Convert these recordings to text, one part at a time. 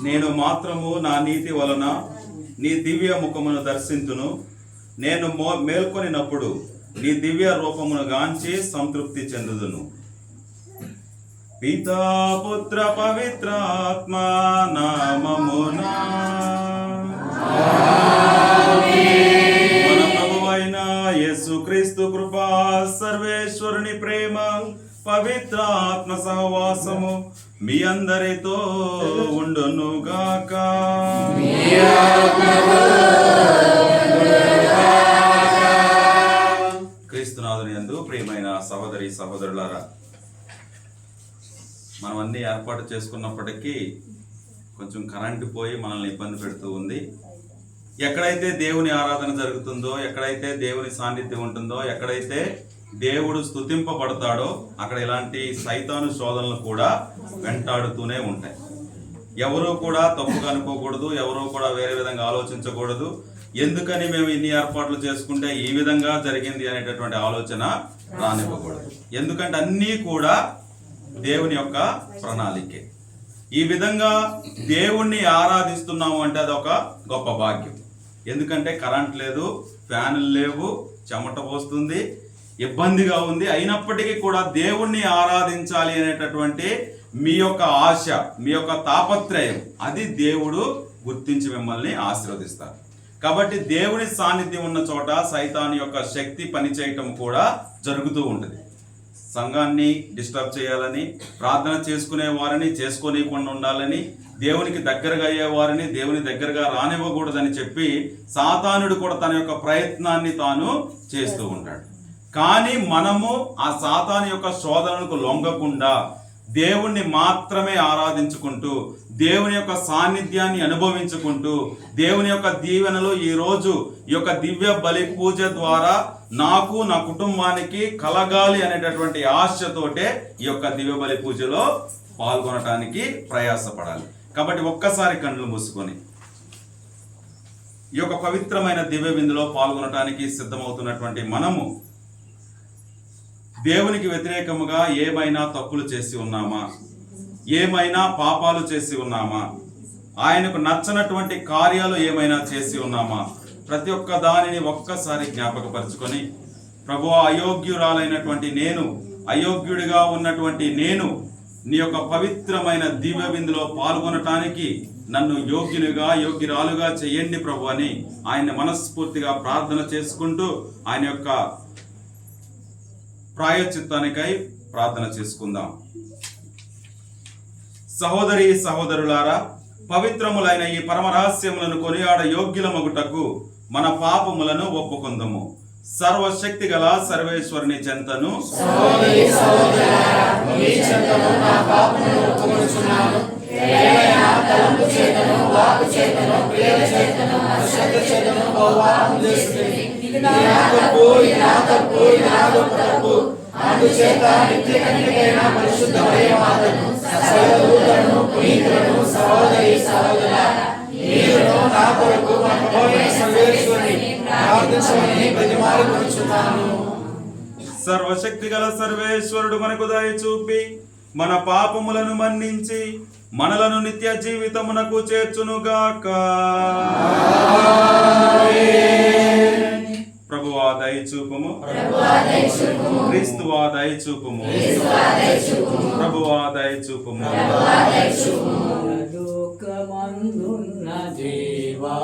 నేను మాత్రము నా నీతి వలన నీ దివ్య ముఖమును దర్శింతును. నేను మేల్కొనినప్పుడు నీ దివ్య రూపమును గాంచి సంతృప్తి చెందుదును. పితా పుత్ర పవిత్ర ఆత్మ నామమునా మన ప్రభువైన యేసుక్రీస్తు కృపా, సర్వేశ్వరుని ప్రేమ, పవిత్ర ఆత్మ సహవాసము మీ అందరితో ఉండునుగాక. క్రీస్తునాథుని యందు ప్రియమైన సహోదరి సహోదరులారా, మనం అన్ని ఏర్పాటు చేసుకున్నప్పటికీ కొంచెం కరెంటు పోయి మనల్ని ఇబ్బంది పెడుతూ ఉంది. ఎక్కడైతే దేవుని ఆరాధన జరుగుతుందో, ఎక్కడైతే దేవుని సాన్నిధ్యం ఉంటుందో, ఎక్కడైతే దేవుడు స్తుతింపబడతాడో అక్కడ ఇలాంటి సైతాను శోధనలు కూడా వెంటాడుతూనే ఉంటాయి. ఎవరూ కూడా తప్పుగా అనుకోకూడదు, ఎవరూ కూడా వేరే విధంగా ఆలోచించకూడదు. ఎందుకని మేము ఇన్ని ఏర్పాట్లు చేసుకుంటే ఈ విధంగా జరిగింది అనేటటువంటి ఆలోచన రానివ్వకూడదు. ఎందుకంటే అన్నీ కూడా దేవుని యొక్క ప్రణాళికే. ఈ విధంగా దేవుణ్ణి ఆరాధిస్తున్నాము అంటే అది ఒక గొప్ప భాగ్యం. ఎందుకంటే కరెంట్ లేదు, ఫ్యాన్లు లేవు, చెమట పోస్తుంది. ఇబ్బందిగా ఉంది. అయినప్పటికీ కూడా దేవుణ్ణి ఆరాధించాలి అనేటటువంటి మీ యొక్క ఆశ, మీ యొక్క తాపత్రయం, అది దేవుడు గుర్తించి మిమ్మల్ని ఆశీర్వదిస్తారు. కాబట్టి దేవుని సాన్నిధ్యం ఉన్న చోట సైతాను యొక్క శక్తి పనిచేయటం కూడా జరుగుతూ ఉంటుంది. సంఘాన్ని డిస్టర్బ్ చేయాలని, ప్రార్థన చేసుకునే వారిని చేసుకోనీయకుండా ఉండాలని, దేవునికి దగ్గరగా అయ్యేవారిని దేవుని దగ్గరగా రానివ్వకూడదని చెప్పి సాతానుడు కూడా తన యొక్క ప్రయత్నాన్ని తాను చేస్తూ ఉంటాడు. కానీ మనము ఆ సాతాను యొక్క శోధనలకు లొంగకుండా దేవుణ్ణి మాత్రమే ఆరాధించుకుంటూ, దేవుని యొక్క సాన్నిధ్యాన్ని అనుభవించుకుంటూ, దేవుని యొక్క దీవెనలు ఈరోజు ఈ యొక్క దివ్య బలి పూజ ద్వారా నాకు, నా కుటుంబానికి కలగాలి అనేటటువంటి ఆశతోటే ఈ యొక్క దివ్య బలి పూజలో పాల్గొనటానికి ప్రయాసపడాలి. కాబట్టి ఒక్కసారి కళ్ళు మూసుకొని ఈ యొక్క పవిత్రమైన దివ్య విందులో పాల్గొనటానికి సిద్ధమవుతున్నటువంటి మనము దేవునికి వ్యతిరేకముగా ఏమైనా తప్పులు చేసి ఉన్నామా, ఏమైనా పాపాలు చేసి ఉన్నామా, ఆయనకు నచ్చనటువంటి కార్యాలు ఏమైనా చేసి ఉన్నామా, ప్రతి ఒక్క దానిని ఒక్కసారి జ్ఞాపకపరుచుకొని, ప్రభువా, అయోగ్యురాలైనటువంటి నేను, అయోగ్యుడిగా ఉన్నటువంటి నేను నీ యొక్క పవిత్రమైన దివ్య విందులో పాల్గొనటానికి నన్ను యోగ్యునిగా, యోగ్యురాలుగా చేయండి ప్రభు అని ఆయన్ని మనస్ఫూర్తిగా ప్రార్థన చేసుకుంటూ ఆయన యొక్క ప్రాయశ్చిత్తానికై ప్రార్థన చేసుకుందాం. సహోదరి సహోదరులారా, పవిత్రములైన ఈ పరమరహస్యములను కొనియాడ యోగ్యులమగుటకు మన పాపములను ఒప్పుకొందము. సర్వశక్తి గల సర్వేశ్వరుని చెంతను సర్వశక్తి గల సర్వేశ్వరుడు మనకు దయ చూపి మన పాపములను మన్నించి మనలను నిత్య జీవితమునకు చేర్చునుగాక. ప్రభువా దయ చూపుము, క్రీస్తువా దయ చూపుము, ప్రభువా దయ చూపుము. లోకమందున్న దేవా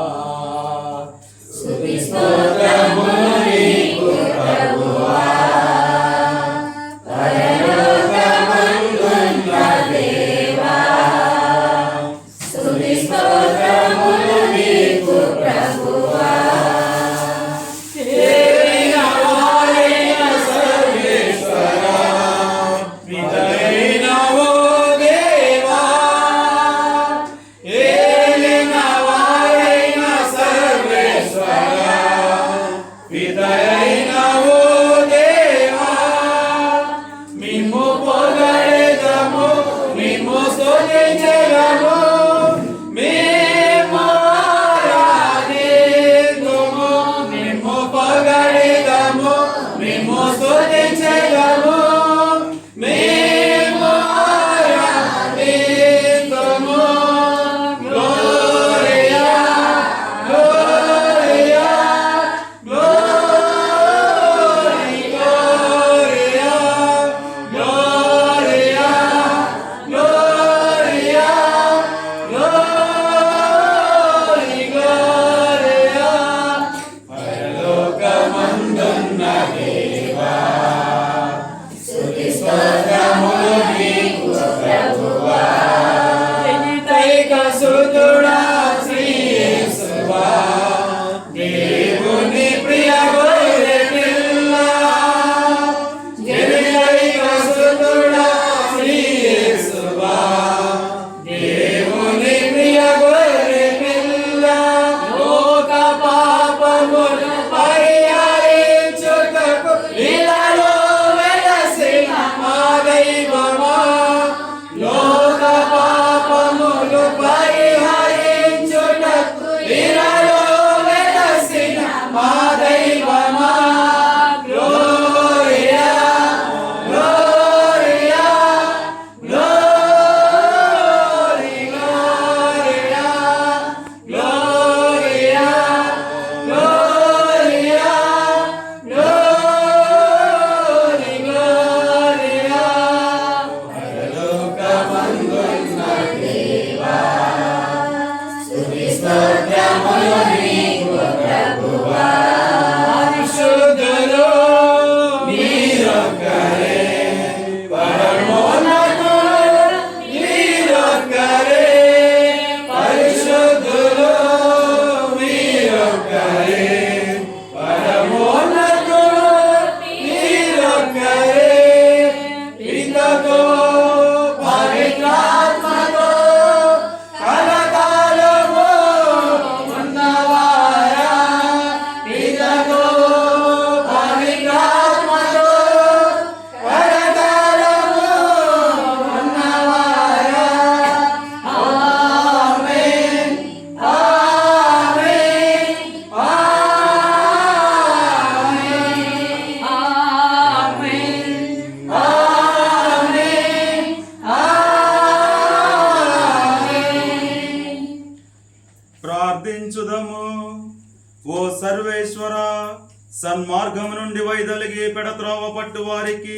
సన్మార్గము నుండి వైదొలిగి పెడత్రోవ పట్టు వారికి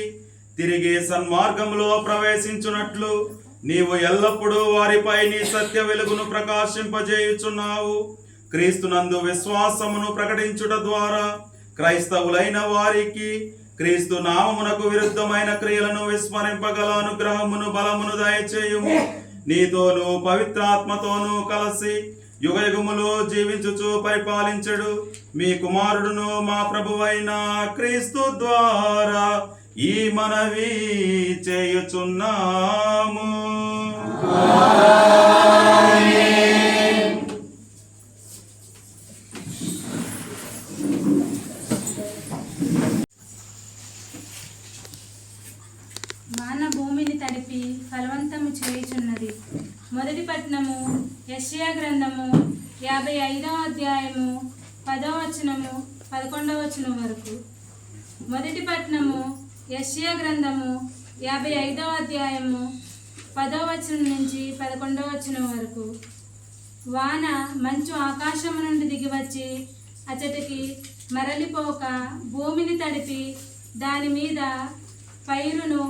తిరిగి సన్మార్గంలో ప్రవేశించున్నట్లు నీవు ఎల్లప్పుడూ వారిపై నీ సత్య వెలుగును ప్రకాశింపజేయుచున్నావు. క్రీస్తునందు విశ్వాసమును ప్రకటించుట ద్వారా క్రైస్తవులైన వారికి క్రీస్తు నామమునకు విరుద్ధమైన క్రియలను విస్మరింపగల అనుగ్రహమును బలమును దయచేయుము. నీతోనూ పవిత్రాత్మతోనూ కలిసి యుగయుగములో జీవించుచు పరిపాలించడు మీ కుమారుడును మా ప్రభువైన క్రీస్తు ద్వారా ఈ మనవి చేయుచున్నాము. మాన భూమిని తడిపి ఫలవంతము చేయుచున్నది. మొదటి పట్టణము యెషయా గ్రంథము 55వ అధ్యాయము 10వ వచనము 11వ వచనం వరకు. మొదటి పట్టణము యెషయా గ్రంథము 55వ అధ్యాయము 10వ వచనం నుంచి 11వ వచనం వరకు. వాన మంచు ఆకాశము నుండి దిగివచ్చి అచటికి మరలిపోక భూమిని తడిపి దాని మీద పైరును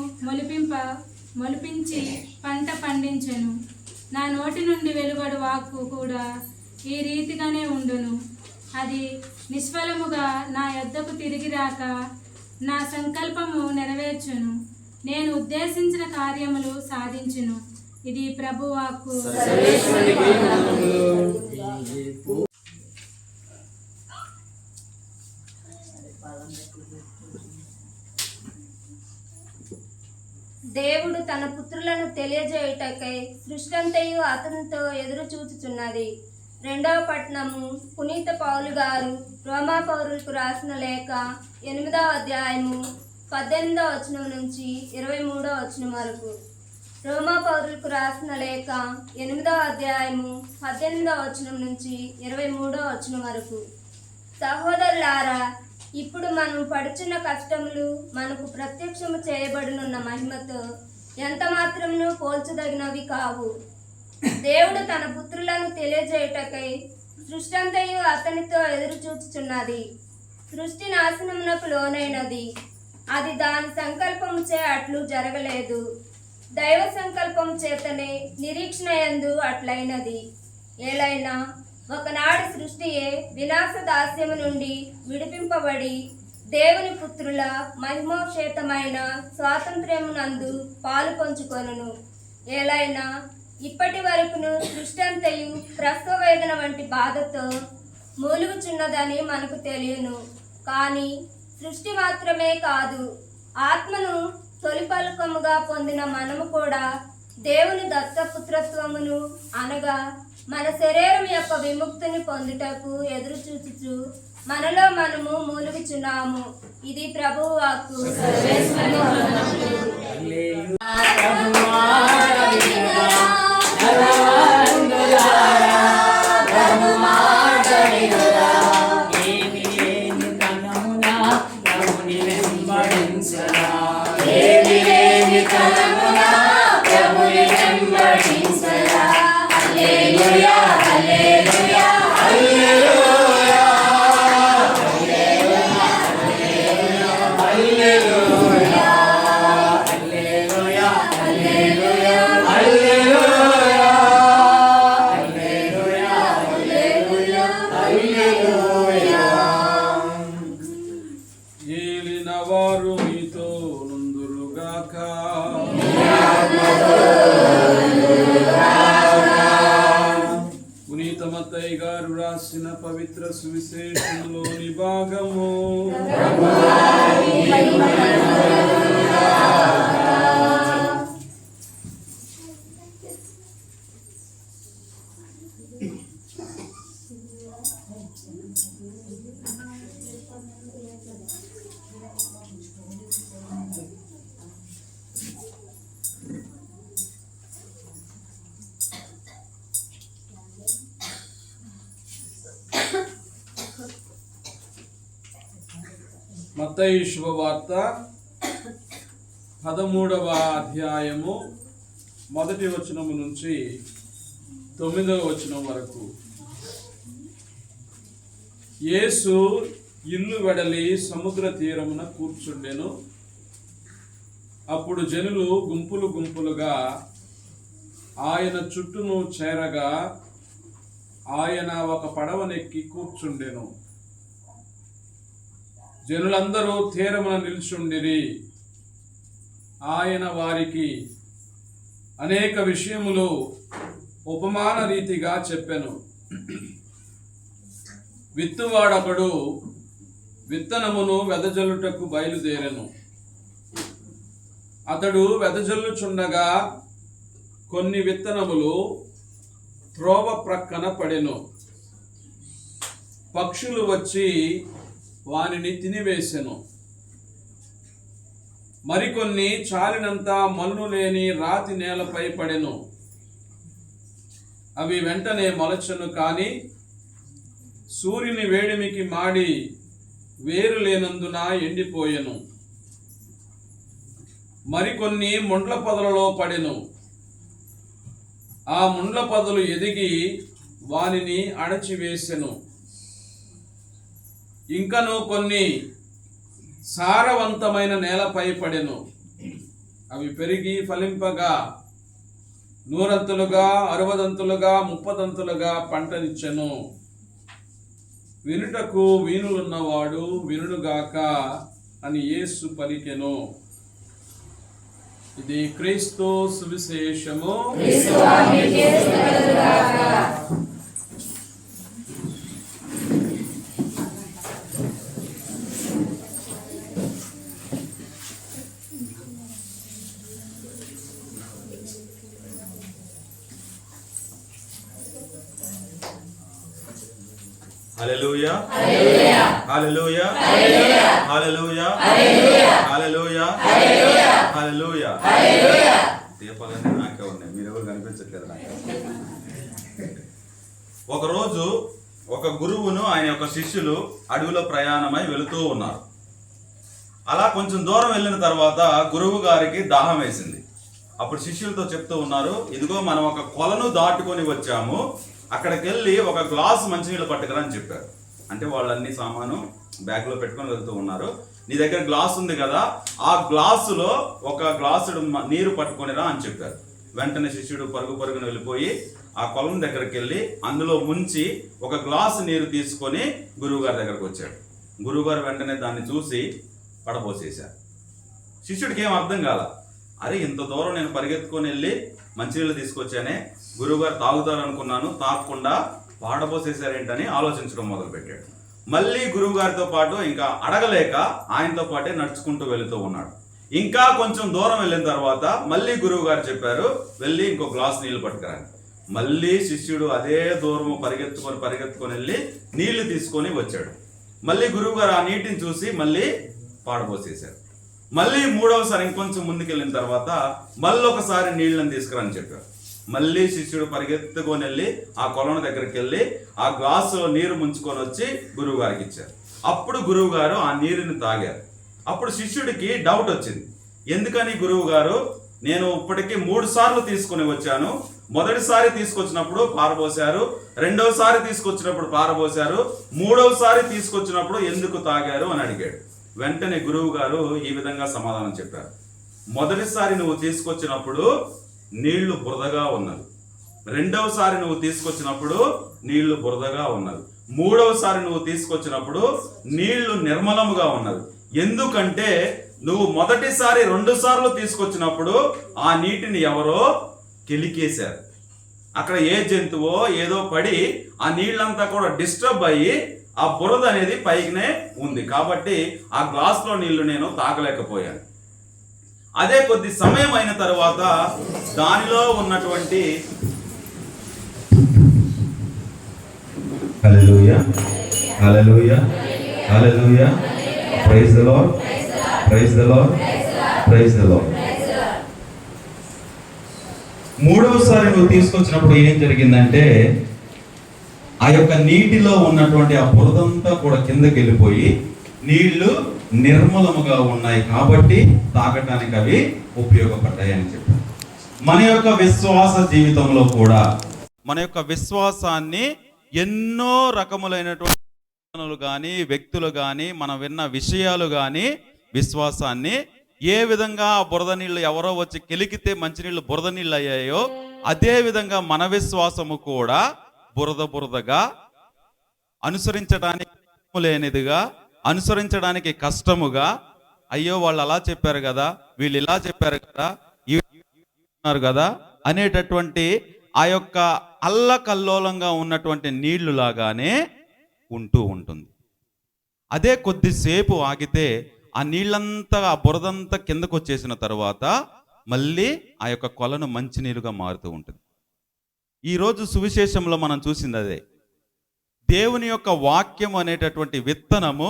మొలిపించి పంట పండించెను. నా నోటి నుండి వెలువడు వాక్కు కూడా ఈ రీతిగానే ఉండును. అది నిష్ఫలముగా నా యొద్దకు తిరిగి రాక నా సంకల్పము నెరవేర్చును. నేను ఉద్దేశించిన కార్యములు సాధించును. ఇది ప్రభు వాక్కు. దేవుడు తన పుత్రులను తెలియజేయుటకై సృష్టంతయు అతనితో ఎదురు చూచుచున్నది. రెండవ పట్టణము పునీత పౌలు గారు రోమా పౌరులకు రాసిన లేఖ 8వ అధ్యాయము 18వ వచనం నుంచి 23వ వచనం వరకు. రోమా పౌరులకు రాసిన లేఖ 8వ అధ్యాయము 18వ వచనం నుంచి 23వ వచనం వరకు. సహోదరులారా, ఇప్పుడు మనం పడుచున్న కష్టములు మనకు ప్రత్యక్షము చేయబడినున్న మహిమతో ఎంత మాత్రమును పోల్చదగినవి కావు. దేవుడు తన పుత్రులను తెలియజేయుటకై సృష్టంతయు అతనితో ఎదురు చూచుచున్నది. సృష్టి నాశనమునకు లోనైనది, అది దాని సంకల్పముచే అట్లు జరగలేదు. దైవ సంకల్పం చేతనే నిరీక్షణ యందు అట్లయినది. ఏలైనా ఒకనాడు సృష్టియే వినాశ దాస్యము నుండి విడిపింపబడి దేవుని పుత్రుల మహిమోక్షేతమైన స్వాతంత్ర్యమునందు పాలు పంచుకొనును. ఏలైనా ఇప్పటి వరకును సృష్టంతయు ప్రసవ వేదన వంటి బాధతో మూలుగుచున్నదని మనకు తెలియను. కానీ సృష్టి మాత్రమే కాదు, ఆత్మను తొలిపలకముగా పొందిన మనము కూడా దేవుని దత్తపుత్రత్వమును అనగా మన శరీరం యొక్క విముక్తిని పొందుటకు ఎదురు చూచుచు మనలో మనము మూలుగుచున్నాము. ఇది ప్రభువు వాక్కు. ఏలినవారు మీతో నుందురుగాక. పునీత మత్తయి గారు రాసిన పవిత్ర సువిశేషంలోని భాగము. మత్తయి శుభవార్త 13వ అధ్యాయము 1వ వచనము నుంచి 9వ వచనం వరకు. యేసు ఇల్లు వెడలి సముద్ర తీరమున కూర్చుండెను. అప్పుడు జనులు గుంపులు గుంపులుగా ఆయన చుట్టూను చేరగా ఆయన ఒక పడవనెక్కి కూర్చుండెను. జనులందరూ తీరమున నిల్చుండిరి. ఆయన వారికి అనేక విషయములు ఉపమాన రీతిగా చెప్పెను. విత్తువాడొకడు విత్తనమును వెదజల్లుటకు బయలుదేరెను. అతడు వెదజల్లుచుండగా కొన్ని విత్తనములు త్రోవ ప్రక్కన పడెను. పక్షులు వచ్చి వానిని తినివేసెను. మరికొన్ని చాలినంత మన్ను లేని రాతి నేలపై పడెను. అవి వెంటనే మొలచెను, కానీ సూర్యుని వేడిమికి మాడి వేరు లేనందున ఎండిపోయెను. మరికొన్ని ముండ్ల పొదలలో పడెను. ఆ ముండ్ల పొదలు ఎదిగి వానిని అణచివేసెను. ఇంకను కొన్ని సారవంతమైన నేలపై పడెను. అవి పెరిగి ఫలింపగా 100 60 30 పంటనిచ్చెను. వినుటకు వీణులున్నవాడు వినుగాక అని యేసు పలికెను. ఇది క్రీస్తు సువిశేషము. హల్లెలూయా హల్లెలూయా హల్లెలూయా హల్లెలూయా హల్లెలూయా. దీపాలన్నీ నాకే ఉన్నాయి, మీరెవరు కనిపించట్లేదు నాకు. ఒకరోజు ఒక గురువును ఆయన యొక్క శిష్యులు అడవిలో ప్రయాణమై వెళుతూ ఉన్నారు. అలా కొంచెం దూరం వెళ్ళిన తర్వాత గురువు గారికి దాహం వేసింది. అప్పుడు శిష్యులతో చెప్తూ ఉన్నారు, ఇదిగో మనం ఒక కొలను దాటుకొని వచ్చాము, అక్కడికి వెళ్ళి ఒక గ్లాసు మంచినీళ్ళు పట్టుకురా అని చెప్పారు. అంటే వాళ్ళన్ని సామాను బ్యాగ్లో పెట్టుకొని వెళ్తూ ఉన్నారు. నీ దగ్గర గ్లాస్ ఉంది కదా, ఆ గ్లాసులో ఒక గ్లాసుడు నీరు పట్టుకొనిరా అని చెప్పారు. వెంటనే శిష్యుడు పరుగున వెళ్ళిపోయి ఆ కొలం దగ్గరికి వెళ్ళి అందులో ముంచి ఒక గ్లాసు నీరు తీసుకొని గురువుగారి దగ్గరకు వచ్చాడు. గురువుగారు వెంటనే దాన్ని చూసి పడబోసేశారు. శిష్యుడికి ఏం అర్థం కాల. అరే, ఇంత దూరం నేను పరిగెత్తుకొని వెళ్ళి మంచినీళ్ళు తీసుకొచ్చానే, గురువుగారు తాగుతారు అనుకున్నాను, తాగకుండా పాడబోసేశారేంటని ఆలోచించడం మొదలుపెట్టాడు. మళ్ళీ గురువు గారితో పాటు ఇంకా అడగలేక ఆయనతో పాటే నడుచుకుంటూ వెళుతూ ఉన్నాడు. ఇంకా కొంచెం దూరం వెళ్ళిన తర్వాత మళ్ళీ గురువు గారు చెప్పారు, వెళ్ళి ఇంకో గ్లాస్ నీళ్లు పట్టుకురాని. మళ్ళీ శిష్యుడు అదే దూరం పరిగెత్తుకొని వెళ్ళి నీళ్లు తీసుకొని వచ్చాడు. మళ్ళీ గురువు గారు ఆ నీటిని చూసి మళ్ళీ పాడబోసేశారు. మళ్ళీ మూడవసారి ఇంకొంచెం ముందుకెళ్ళిన తర్వాత మళ్ళీ ఒకసారి నీళ్ళని తీసుకురని చెప్పారు. మళ్ళీ శిష్యుడు పరిగెత్తుకొని వెళ్ళి ఆ కొలను దగ్గరికి వెళ్ళి ఆ గ్లాసులో నీరు ముంచుకొని వచ్చి గురువు గారికి ఇచ్చారు. అప్పుడు గురువు గారు ఆ నీరుని తాగారు. అప్పుడు శిష్యుడికి డౌట్ వచ్చింది. ఎందుకని గురువు గారు, నేను ఇప్పటికీ 3 సార్లు తీసుకుని వచ్చాను, మొదటిసారి తీసుకొచ్చినప్పుడు పారబోసారు, రెండవసారి తీసుకొచ్చినప్పుడు పారబోసారు, మూడవసారి తీసుకొచ్చినప్పుడు ఎందుకు తాగారు అని అడిగాడు. వెంటనే గురువు గారు ఈ విధంగా సమాధానం చెప్పారు. మొదటిసారి నువ్వు తీసుకొచ్చినప్పుడు నీళ్లు బురదగా ఉన్నవి, రెండవసారి నువ్వు తీసుకొచ్చినప్పుడు నీళ్లు బురదగా ఉన్నవి, మూడవసారి నువ్వు తీసుకొచ్చినప్పుడు నీళ్లు నిర్మలముగా ఉన్నవి. ఎందుకంటే నువ్వు మొదటిసారి 2 సార్లు తీసుకొచ్చినప్పుడు ఆ నీటిని ఎవరో కెలికేశారు. అక్కడ ఏ జంతువో ఏదో పడి ఆ నీళ్ళంతా కూడా డిస్టర్బ్ అయ్యి ఆ బురద అనేది పైకినే ఉంది, కాబట్టి ఆ గ్లాస్లో నీళ్లు నేను తాగలేకపోయాను. అదే కొద్ది సమయం అయిన తర్వాత దానిలో ఉన్నటువంటి hallelujah hallelujah hallelujah praise the lord praise the lord praise the lord. మూడవసారి నువ్వు తీసుకొచ్చినప్పుడు ఏం జరిగిందంటే ఆ యొక్క నీటిలో ఉన్నటువంటి ఆ బురదంతా కూడా కిందకి వెళ్ళిపోయి నీళ్లు నిర్మలముగా ఉన్నాయి, కాబట్టి తాగటానికి అవి ఉపయోగపడ్డాయి అని చెప్పారు. మన యొక్క విశ్వాస జీవితంలో కూడా మన యొక్క విశ్వాసాన్ని ఎన్నో రకములైనటువంటి కానీ వ్యక్తులు కానీ మనం విన్న విషయాలు కానీ విశ్వాసాన్ని ఏ విధంగా ఆ బురద నీళ్ళు ఎవరో వచ్చి కెలికితే మంచినీళ్ళు బురద నీళ్ళు అయ్యాయో అదే విధంగా మన విశ్వాసము కూడా బురదగా అనుసరించడానికి లేనిదిగా, అనుసరించడానికి కష్టముగా, అయ్యో వాళ్ళు అలా చెప్పారు కదా, వీళ్ళు ఇలా చెప్పారు కదా, ఉన్నారు కదా అనేటటువంటి ఆ యొక్క అల్లకల్లోలంగా ఉన్నటువంటి నీళ్లు లాగానే ఉంటూ ఉంటుంది. అదే కొద్దిసేపు ఆగితే ఆ నీళ్ళంతా, ఆ బురదంతా కిందకు వచ్చేసిన తర్వాత మళ్ళీ ఆ యొక్క కొలను మంచినీరుగా మారుతూ ఉంటుంది. ఈరోజు సువిశేషంలో మనం చూసింది అదే. దేవుని యొక్క వాక్యం అనేటటువంటి విత్తనము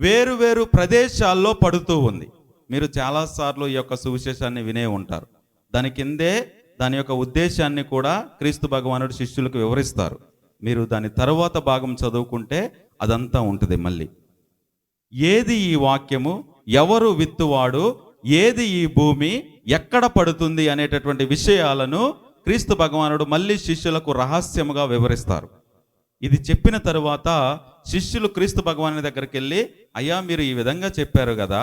వేరు వేరు ప్రదేశాల్లో పడుతూ ఉంది. మీరు చాలాసార్లు ఈ యొక్క సువిశేషాన్ని వినే ఉంటారు. దాని కిందే దాని యొక్క ఉద్దేశాన్ని కూడా క్రీస్తు భగవానుడు శిష్యులకు వివరిస్తారు. మీరు దాని తరువాత భాగం చదువుకుంటే అదంతా ఉంటుంది. మళ్ళీ ఏది ఈ వాక్యము, ఎవరు విత్తువాడు, ఏది ఈ భూమి, ఎక్కడ పడుతుంది అనేటటువంటి విషయాలను క్రీస్తు భగవానుడు మళ్ళీ శిష్యులకు రహస్యముగా వివరిస్తారు. ఇది చెప్పిన తరువాత శిష్యులు క్రీస్తు భగవాను దగ్గరికి వెళ్ళి, అయ్యా మీరు ఈ విధంగా చెప్పారు కదా,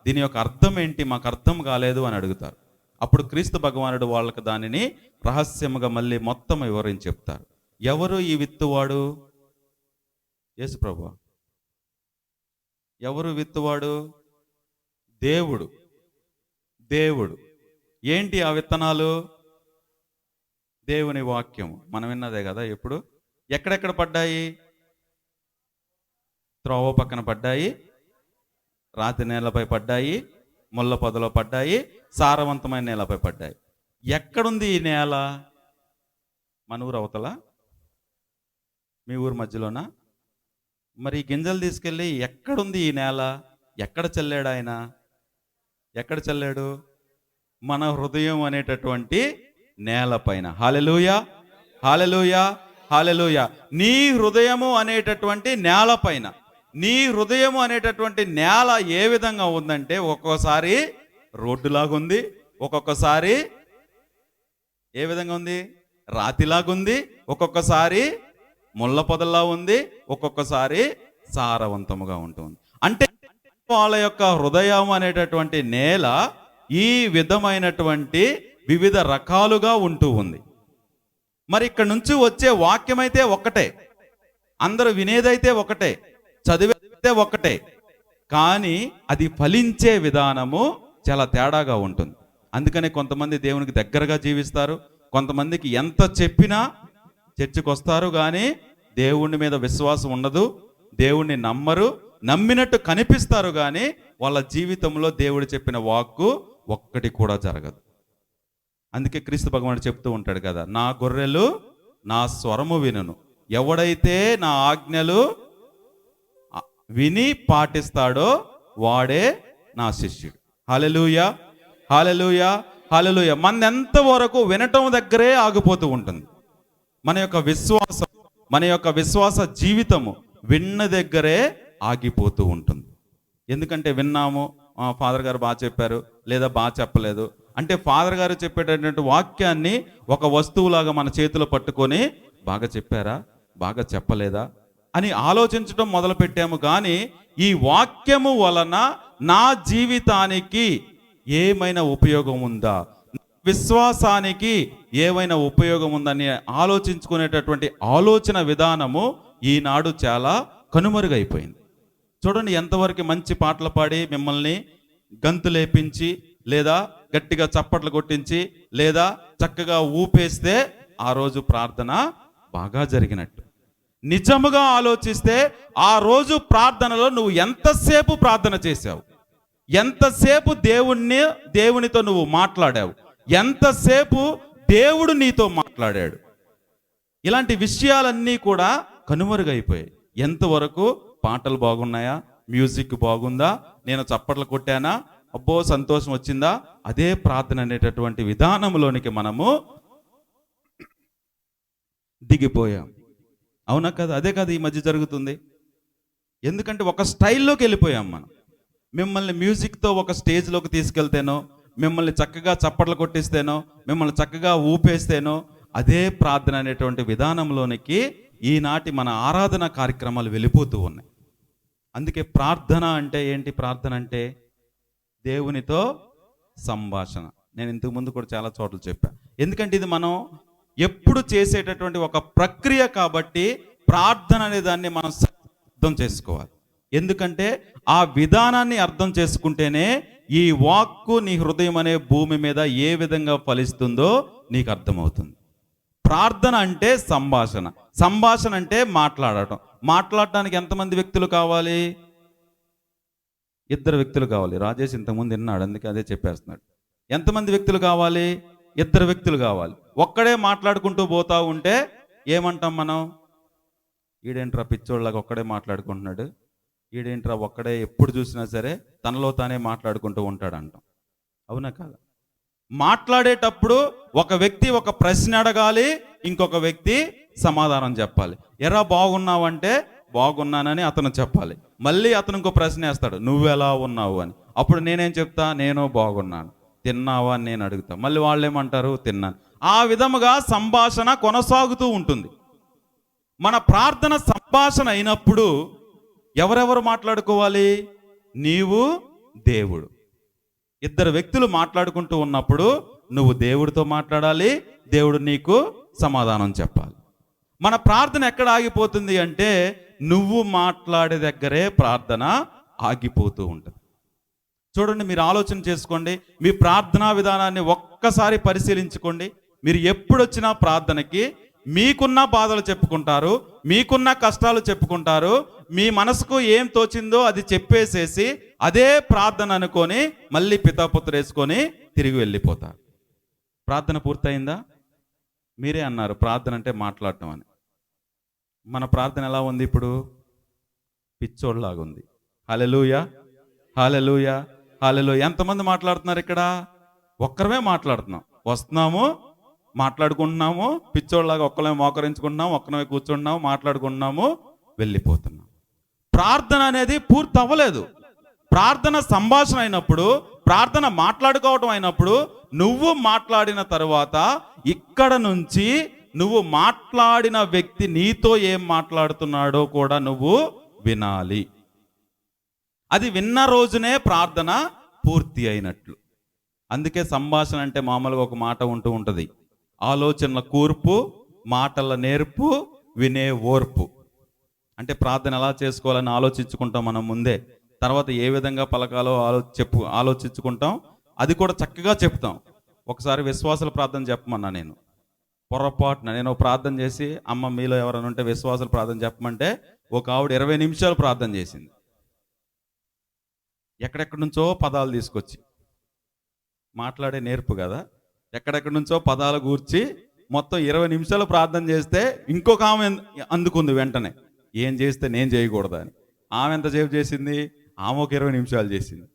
దీని యొక్క అర్థం ఏంటి, మాకు అర్థం కాలేదు అని అడుగుతారు. అప్పుడు క్రీస్తు భగవానుడు వాళ్ళకి దానిని రహస్యముగా మళ్ళీ మొత్తం వివరించి చెప్తారు. ఎవరు ఈ విత్తువాడు? యేసు ప్రభువా. ఎవరు విత్తువాడు? దేవుడు. దేవుడు. ఏంటి ఆ విత్తనాలు? దేవుని వాక్యము. మనం విన్నదే కదా. ఎప్పుడు ఎక్కడెక్కడ పడ్డాయి? త్రోవ పక్కన పడ్డాయి, రాతి నేలపై పడ్డాయి, ముళ్ళ పొదలో పడ్డాయి, సారవంతమైన నేలపై పడ్డాయి. ఎక్కడుంది ఈ నేల? మన ఊరు అవతల, మీ ఊరు మధ్యలోనా? మరి ఈ గింజలు తీసుకెళ్ళి ఎక్కడుంది ఈ నేల? ఎక్కడ చల్లాడు ఆయన? ఎక్కడ చల్లాడు? మన హృదయం అనేటటువంటి నేల పైన. హల్లెలూయా, హల్లెలూయా, హల్లెలూయా. నీ హృదయము అనేటటువంటి నేల పైన. నీ హృదయము అనేటటువంటి నేల ఏ విధంగా ఉందంటే, ఒక్కొక్కసారి రోడ్డులాగుంది, ఒక్కొక్కసారి ఏ విధంగా ఉంది? రాతిలాగుంది, ఒక్కొక్కసారి ముళ్ళ పొదల్లా ఉంది, ఒక్కొక్కసారి సారవంతముగా ఉంటుంది. అంటే వాళ్ళ యొక్క హృదయం అనేటటువంటి నేల ఈ విధమైనటువంటి వివిధ రకాలుగా ఉంటూ ఉంది. మరి ఇక్కడ నుంచి వచ్చే వాక్యమైతే ఒక్కటే, అందరూ వినేదైతే ఒకటే, చదివేదైతే ఒకటే, కానీ అది ఫలించే విధానము చాలా తేడాగా ఉంటుంది. అందుకనే కొంతమంది దేవునికి దగ్గరగా జీవిస్తారు, కొంతమందికి ఎంత చెప్పినా చర్చికి వస్తారు కానీ దేవుని మీద విశ్వాసం ఉండదు, దేవుణ్ణి నమ్మరు, నమ్మినట్టు కనిపిస్తారు కానీ వాళ్ళ జీవితంలో దేవుడు చెప్పిన వాక్కు ఒక్కటి కూడా జరగదు. అందుకే క్రీస్తు భగవానుడు చెప్తూ ఉంటాడు కదా, నా గొర్రెలు నా స్వరము వినును, ఎవడైతే నా ఆజ్ఞలు విని పాటిస్తాడో వాడే నా శిష్యుడు. హల్లెలూయా, హల్లెలూయా, హల్లెలూయా. మన ఎంతవరకు వినటం దగ్గరే ఆగిపోతూ ఉంటుంది. మన యొక్క విశ్వాస జీవితము విన్న దగ్గరే ఆగిపోతూ ఉంటుంది. ఎందుకంటే విన్నాము, ఫాదర్ గారు బాగా చెప్పారు, లేదా బాగా చెప్పలేదు అంటే ఫాదర్ గారు చెప్పేటటువంటి వాక్యాన్ని ఒక వస్తువులాగా మన చేతిలో పట్టుకొని బాగా చెప్పారా, బాగా చెప్పలేదా అని ఆలోచించడం మొదలు పెట్టాము. కానీ ఈ వాక్యము వలన నా జీవితానికి ఏమైనా ఉపయోగం ఉందా, విశ్వాసానికి ఏమైనా ఉపయోగం ఉందని ఆలోచించుకునేటటువంటి ఆలోచన విధానము ఈనాడు చాలా కనుమరుగైపోయింది. చూడండి, ఎంతవరకు మంచి పాటలు పాడి మిమ్మల్ని గంతులేపించి, లేదా గట్టిగా చప్పట్లు కొట్టించి, లేదా చక్కగా ఊపేస్తే ఆ రోజు ప్రార్థన బాగా జరిగినట్టు. నిజముగా ఆలోచిస్తే ఆ రోజు ప్రార్థనలో నువ్వు ఎంతసేపు ప్రార్థన చేశావు, ఎంతసేపు దేవునితో నువ్వు మాట్లాడావు, ఎంతసేపు దేవుడు నీతో మాట్లాడాడు, ఇలాంటి విషయాలన్నీ కూడా కనుమరుగైపోయాయి. ఎంతవరకు పాటలు బాగున్నాయా, మ్యూజిక్ బాగుందా, నేను చప్పట్లు కొట్టానా, అబ్బో సంతోషం వచ్చిందా, అదే ప్రార్థన అనేటటువంటి విధానంలోనికి మనము దిగిపోయాం. అవునా కదా? అదే కదా ఈ మధ్య జరుగుతుంది. ఎందుకంటే ఒక స్టైల్లోకి వెళ్ళిపోయాం మనం. మిమ్మల్ని మ్యూజిక్తో ఒక స్టేజ్లోకి తీసుకెళ్తేనో, మిమ్మల్ని చక్కగా చప్పట్లు కొట్టిస్తేనో, మిమ్మల్ని చక్కగా ఊపేస్తేనో అదే ప్రార్థన అనేటువంటి విధానంలోనికి ఈనాటి మన ఆరాధన కార్యక్రమాలు వెళ్ళిపోతూ ఉన్నాయి. అందుకే ప్రార్థన అంటే ఏంటి? ప్రార్థన అంటే దేవునితో సంభాషణ. నేను ఇంతకు ముందు కూడా చాలా చోట్ల చెప్పాను. ఎందుకంటే ఇది మనం ఎప్పుడు చేసేటటువంటి ఒక ప్రక్రియ కాబట్టి ప్రార్థన అనే దాన్ని మనం అర్థం చేసుకోవాలి. ఎందుకంటే ఆ విధానాన్ని అర్థం చేసుకుంటేనే ఈ వాక్కు నీ హృదయం అనే భూమి మీద ఏ విధంగా ఫలిస్తుందో నీకు అర్థమవుతుంది. ప్రార్థన అంటే సంభాషణ, సంభాషణ అంటే మాట్లాడటం. మాట్లాడటానికి ఎంతమంది వ్యక్తులు కావాలి? 2 వ్యక్తులు కావాలి. రాజేష్ ఇంతకుముందు విన్నాడు, అందుకే అదే చెప్పేస్తున్నాడు. ఎంతమంది వ్యక్తులు కావాలి? 2 వ్యక్తులు కావాలి. ఒక్కడే మాట్లాడుకుంటూ పోతా ఉంటే ఏమంటాం మనం? ఈడేంట్రా పిచ్చోళ్ళగా ఒక్కడే మాట్లాడుకుంటున్నాడు, ఈడేంట్రా ఒక్కడే ఎప్పుడు చూసినా సరే తనలో తానే మాట్లాడుకుంటూ ఉంటాడు అంటాం. అవునా కాదా? మాట్లాడేటప్పుడు ఒక వ్యక్తి ఒక ప్రశ్న అడగాలి, ఇంకొక వ్యక్తి సమాధానం చెప్పాలి. ఎరా బాగున్నావంటే బాగున్నానని అతను చెప్పాలి. మళ్ళీ అతను ఇంకో ప్రశ్న వేస్తాడు, నువ్వెలా ఉన్నావు అని. అప్పుడు నేనేం చెప్తా? నేను బాగున్నాను. తిన్నావా అని నేను అడుగుతా. మళ్ళీ వాళ్ళు ఏమంటారు? తిన్నాను. ఆ విధముగా సంభాషణ కొనసాగుతూ ఉంటుంది. మన ప్రార్థన సంభాషణ అయినప్పుడు ఎవరెవరు మాట్లాడుకోవాలి? నీవు, దేవుడు. 2 వ్యక్తులు మాట్లాడుకుంటూ ఉన్నప్పుడు నువ్వు దేవుడితో మాట్లాడాలి, దేవుడు నీకు సమాధానం చెప్పాలి. మన ప్రార్థన ఎక్కడ ఆగిపోతుంది అంటే నువ్వు మాట్లాడే దగ్గరే ప్రార్థన ఆగిపోతూ ఉంటుంది. చూడండి, మీరు ఆలోచన చేసుకోండి. మీ ప్రార్థనా విధానాన్ని ఒక్కసారి పరిశీలించుకోండి. మీరు ఎప్పుడు వచ్చినా ప్రార్థనకి మీకున్న బాధలు చెప్పుకుంటారు, మీకున్న కష్టాలు చెప్పుకుంటారు, మీ మనసుకు ఏం తోచిందో అది చెప్పేసేసి అదే ప్రార్థన అనుకొని మళ్ళీ పితాపుత్ర వేసుకొని తిరిగి వెళ్ళిపోతారు. ప్రార్థన పూర్తయిందా? మీరే అన్నారు ప్రార్థన అంటే మాట్లాడటం అని. మన ప్రార్థన ఎలా ఉంది ఇప్పుడు? పిచ్చోళ్ళలాగా ఉంది. హల్లెలూయా, హల్లెలూయా, హల్లెలూయా. ఎంతమంది మాట్లాడుతున్నారు ఇక్కడ? ఒక్కరమే మాట్లాడుతున్నాం. వస్తున్నాము, మాట్లాడుకుంటున్నాము, పిచ్చోళ్ళలాగా ఒక్కరే మోకరించుకుంటున్నాము, ఒక్కరమే కూర్చుంటున్నాము, మాట్లాడుకుంటున్నాము, వెళ్ళిపోతున్నాం. ప్రార్థన అనేది పూర్తి అవ్వలేదు. ప్రార్థన సంభాషణ అయినప్పుడు, ప్రార్థన మాట్లాడుకోవటం అయినప్పుడు నువ్వు మాట్లాడిన తరువాత ఇక్కడ నుంచి నువ్వు మాట్లాడిన వ్యక్తి నీతో ఏం మాట్లాడుతున్నాడో కూడా నువ్వు వినాలి. అది విన్న రోజునే ప్రార్థన పూర్తి అయినట్లు. అందుకే సంభాషణ అంటే మామూలుగా ఒక మాట ఉంటూ ఉంటుంది, ఆలోచనల కూర్పు, మాటల నేర్పు, వినే ఓర్పు. అంటే ప్రార్థన ఎలా చేసుకోవాలని ఆలోచించుకుంటాం మనం ముందే. తర్వాత ఏ విధంగా పలకాలో ఆలోచించుకుంటాం, అది కూడా చక్కగా చెప్తాం. ఒకసారి విశ్వాసుల ప్రార్థన చెప్పమన్నా నేను పొరపాటున నేను ప్రార్థన చేసి, అమ్మ మీలో ఎవరైనా ఉంటే విశ్వాసుల ప్రార్థన చెప్పమంటే ఒక ఆవిడ 20 నిమిషాలు ప్రార్థన చేసింది. ఎక్కడెక్కడి నుంచో పదాలు తీసుకొచ్చి, మాట్లాడే నేర్పు కదా, ఎక్కడెక్కడి నుంచో పదాలు కూర్చి మొత్తం 20 నిమిషాలు ప్రార్థన చేస్తే ఇంకొక ఆమె అందుకుంది వెంటనే, ఏం చేస్తే నేను చేయకూడదా అని. ఆమె ఎంతసేపు చేసింది? ఆమె ఒక 20 నిమిషాలు చేసింది.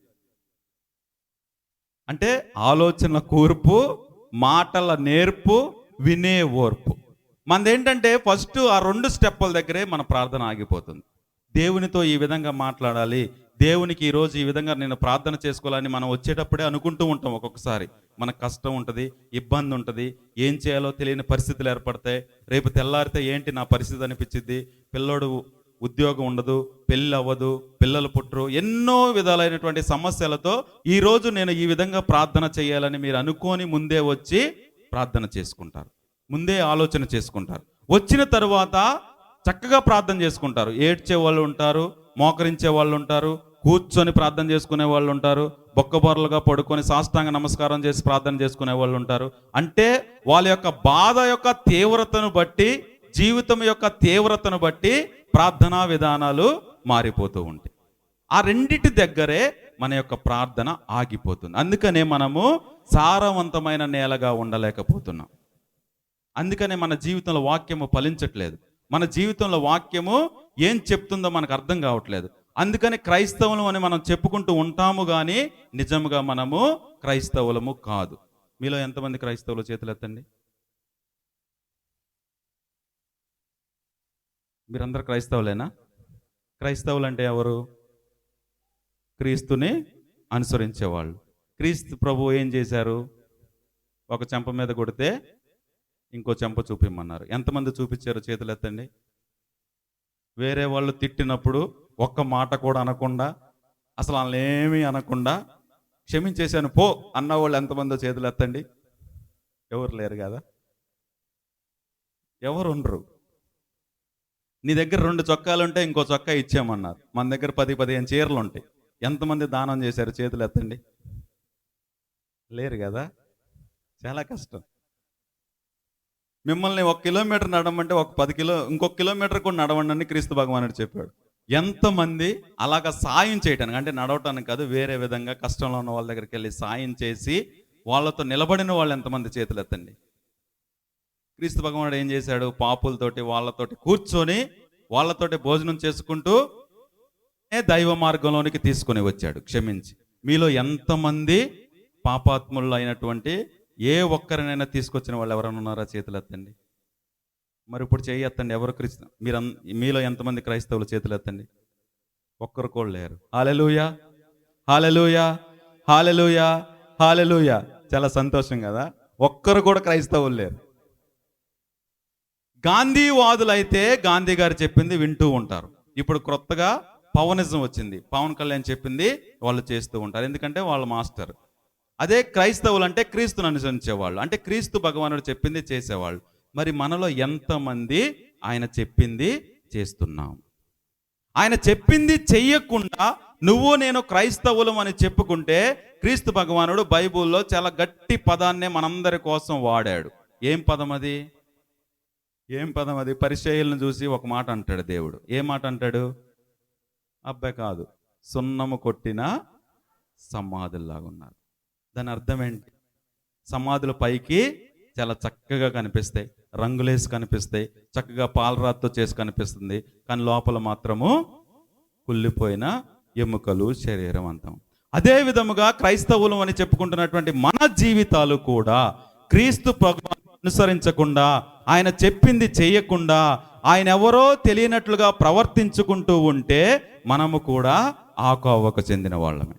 అంటే ఆలోచనల కూర్పు, మాటల నేర్పు, వినే ఓర్పు. మనదేంటంటే ఫస్ట్ ఆ 2 స్టెప్పుల దగ్గరే మన ప్రార్థన ఆగిపోతుంది. దేవునితో ఈ విధంగా మాట్లాడాలి, దేవునికి ఈరోజు ఈ విధంగా నేను ప్రార్థన చేసుకోవాలని మనం వచ్చేటప్పుడే అనుకుంటూ ఉంటాం. ఒక్కొక్కసారి మనకు కష్టం ఉంటుంది, ఇబ్బంది ఉంటుంది, ఏం చేయాలో తెలియని పరిస్థితులు ఏర్పడతాయి. రేపు తెల్లారితే ఏంటి నా పరిస్థితి అనిపించింది, పిల్లోడు ఉద్యోగం ఉండదు, పెళ్ళి అవ్వదు, పిల్లలు పుట్టరు, ఎన్నో విధాలైనటువంటి సమస్యలతో ఈరోజు నేను ఈ విధంగా ప్రార్థన చేయాలని మీరు అనుకొని ముందే వచ్చి ప్రార్థన చేసుకుంటారు, ముందే ఆలోచన చేసుకుంటారు. వచ్చిన తరువాత చక్కగా ప్రార్థన చేసుకుంటారు. ఏడ్చే వాళ్ళు ఉంటారు, మోకరించే వాళ్ళు ఉంటారు, కూర్చొని ప్రార్థన చేసుకునే వాళ్ళు ఉంటారు, బొక్కబొరలుగా పడుకొని సాష్టాంగ నమస్కారం చేసి ప్రార్థన చేసుకునే వాళ్ళు ఉంటారు. అంటే వాళ్ళ యొక్క బాధ యొక్క తీవ్రతను బట్టి, జీవితం యొక్క తీవ్రతను బట్టి ప్రార్థనా విధానాలు మారిపోతూ ఉంటాయి. ఆ రెండిటి దగ్గరే మన యొక్క ప్రార్థన ఆగిపోతుంది. అందుకనే మనము సారవంతమైన నేలగా ఉండలేకపోతున్నాం. అందుకనే మన జీవితంలో వాక్యము ఫలించట్లేదు. మన జీవితంలో వాక్యము ఏం చెప్తుందో మనకు అర్థం కావట్లేదు. అందుకని క్రైస్తవులు అని మనం చెప్పుకుంటూ ఉంటాము, కానీ నిజంగా మనము క్రైస్తవులము కాదు. మీలో ఎంతమంది క్రైస్తవులు చేతులు ఎత్తండి. మీరందరూ క్రైస్తవులేనా? క్రైస్తవులు అంటే ఎవరు? క్రీస్తుని అనుసరించేవాళ్ళు. క్రీస్తు ప్రభు ఏం చేశారు? ఒక చెంప మీద కొడితే ఇంకో చెంప చూపిమ్మన్నారు. ఎంతమంది చూపించారు? చేతులు ఎత్తండి. వేరే వాళ్ళు తిట్టినప్పుడు ఒక్క మాట కూడా అనకుండా, అసలు వాళ్ళని ఏమీ అనకుండా క్షమించేశాను పో అన్న వాళ్ళు ఎంతమందో చేతులు ఎత్తండి. ఎవరు లేరు కదా, ఎవరు ఉండరు. నీ దగ్గర 2 చొక్కాలు ఉంటే ఇంకో చొక్కా ఇచ్చామన్నారు. మన దగ్గర 10-15 చీరలు ఉంటాయి. ఎంతమంది దానం చేశారు? చేతులు ఎత్తండి. లేరు కదా, చాలా కష్టం. మిమ్మల్ని 1 కిలోమీటర్ నడమంటే ఇంకొక కిలోమీటర్ కూడా నడవండి అని క్రీస్తు భగవానుడు చెప్పాడు. ఎంతమంది అలాగా సాయం చేయటానికి, అంటే నడవటానికి కాదు, వేరే విధంగా కష్టంలో ఉన్న వాళ్ళ దగ్గరికి వెళ్ళి సాయం చేసి వాళ్ళతో నిలబడిన వాళ్ళు ఎంతమంది? చేతులు ఎత్తండి. క్రీస్తు భగవానుడు ఏం చేశాడు? పాపులతోటి వాళ్ళతోటి కూర్చొని వాళ్ళతోటి భోజనం చేసుకుంటూ దైవ మార్గంలోనికి తీసుకొని వచ్చాడు క్షమించి. మీలో ఎంతమంది పాపాత్ములు అయినటువంటి ఏ ఒక్కరినైనా తీసుకొచ్చిన వాళ్ళు ఎవరైనా ఉన్నారా? చేతులు ఎత్తండి. మరి ఇప్పుడు చేయి ఎత్తండి. ఎవరు మీలో ఎంతమంది క్రైస్తవులు? చేతులు ఎత్తండి. ఒక్కరు కూడా లేరు. హల్లెలూయా, హల్లెలూయా, హల్లెలూయా, హల్లెలూయా. చాలా సంతోషం కదా. ఒక్కరు కూడా క్రైస్తవులు లేరు. గాంధీవాదులైతే గాంధీ గారు చెప్పింది వింటూ ఉంటారు. ఇప్పుడు కొత్తగా పవనిజం వచ్చింది, పవన్ కళ్యాణ్ చెప్పింది వాళ్ళు చేస్తూ ఉంటారు, ఎందుకంటే వాళ్ళ మాస్టర్. అదే క్రైస్తవులు అంటే క్రీస్తుని అనుసరించేవాళ్ళు, అంటే క్రీస్తు భగవానుడు చెప్పింది చేసేవాళ్ళు. మరి మనలో ఎంతమంది ఆయన చెప్పింది చేస్తున్నాం? ఆయన చెప్పింది చెయ్యకుండా నువ్వు నేను క్రైస్తవులం అని చెప్పుకుంటే, క్రీస్తు భగవానుడు బైబిల్లో చాలా గట్టి పదాన్నే మనందరి కోసం వాడాడు. ఏం పదం అది? ఏం పదం అది? పరిచయులను చూసి ఒక మాట అంటాడు దేవుడు. ఏ మాట అంటాడు? అబ్బాయి కాదు, సున్నము కొట్టిన సమాధుల్లాగా ఉన్నారు. దాని అర్థం ఏంటి? సమాధుల పైకి చాలా చక్కగా కనిపిస్తాయి, రంగులేసి కనిపిస్తాయి, చక్కగా పాలరాతితో చేసి కనిపిస్తుంది, కానీ లోపల మాత్రము కుళ్ళిపోయిన ఎముకలు, శరీరం అంతం. అదే విధముగా క్రైస్తవులు అని చెప్పుకుంటున్నటువంటి మన జీవితాలు కూడా క్రీస్తు ప్రభువును అనుసరించకుండా, ఆయన చెప్పింది చేయకుండా, ఆయన ఎవరో తెలియనట్లుగా ప్రవర్తించుకుంటూ ఉంటే మనము కూడా ఆ కోవకు చెందిన వాళ్ళమే.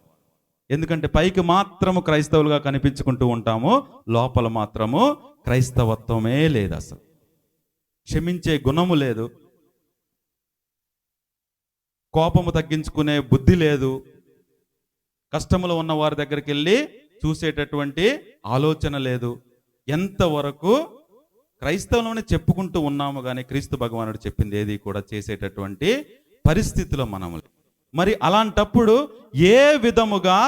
ఎందుకంటే పైకి మాత్రము క్రైస్తవులుగా కనిపించుకుంటూ ఉంటాము, లోపల మాత్రము క్రైస్తవత్వమే లేదు. అసలు క్షమించే గుణము లేదు, కోపము తగ్గించుకునే బుద్ధి లేదు, కష్టములో ఉన్న వారి దగ్గరికి వెళ్ళి చూసేటటువంటి ఆలోచన లేదు. ఎంతవరకు క్రైస్తవులని చెప్పుకుంటూ ఉన్నాము కానీ క్రీస్తు భగవానుడు చెప్పింది ఏది కూడా చేసేటటువంటి పరిస్థితిలో మనము. మరి అలాంటప్పుడు ఏ విధముగా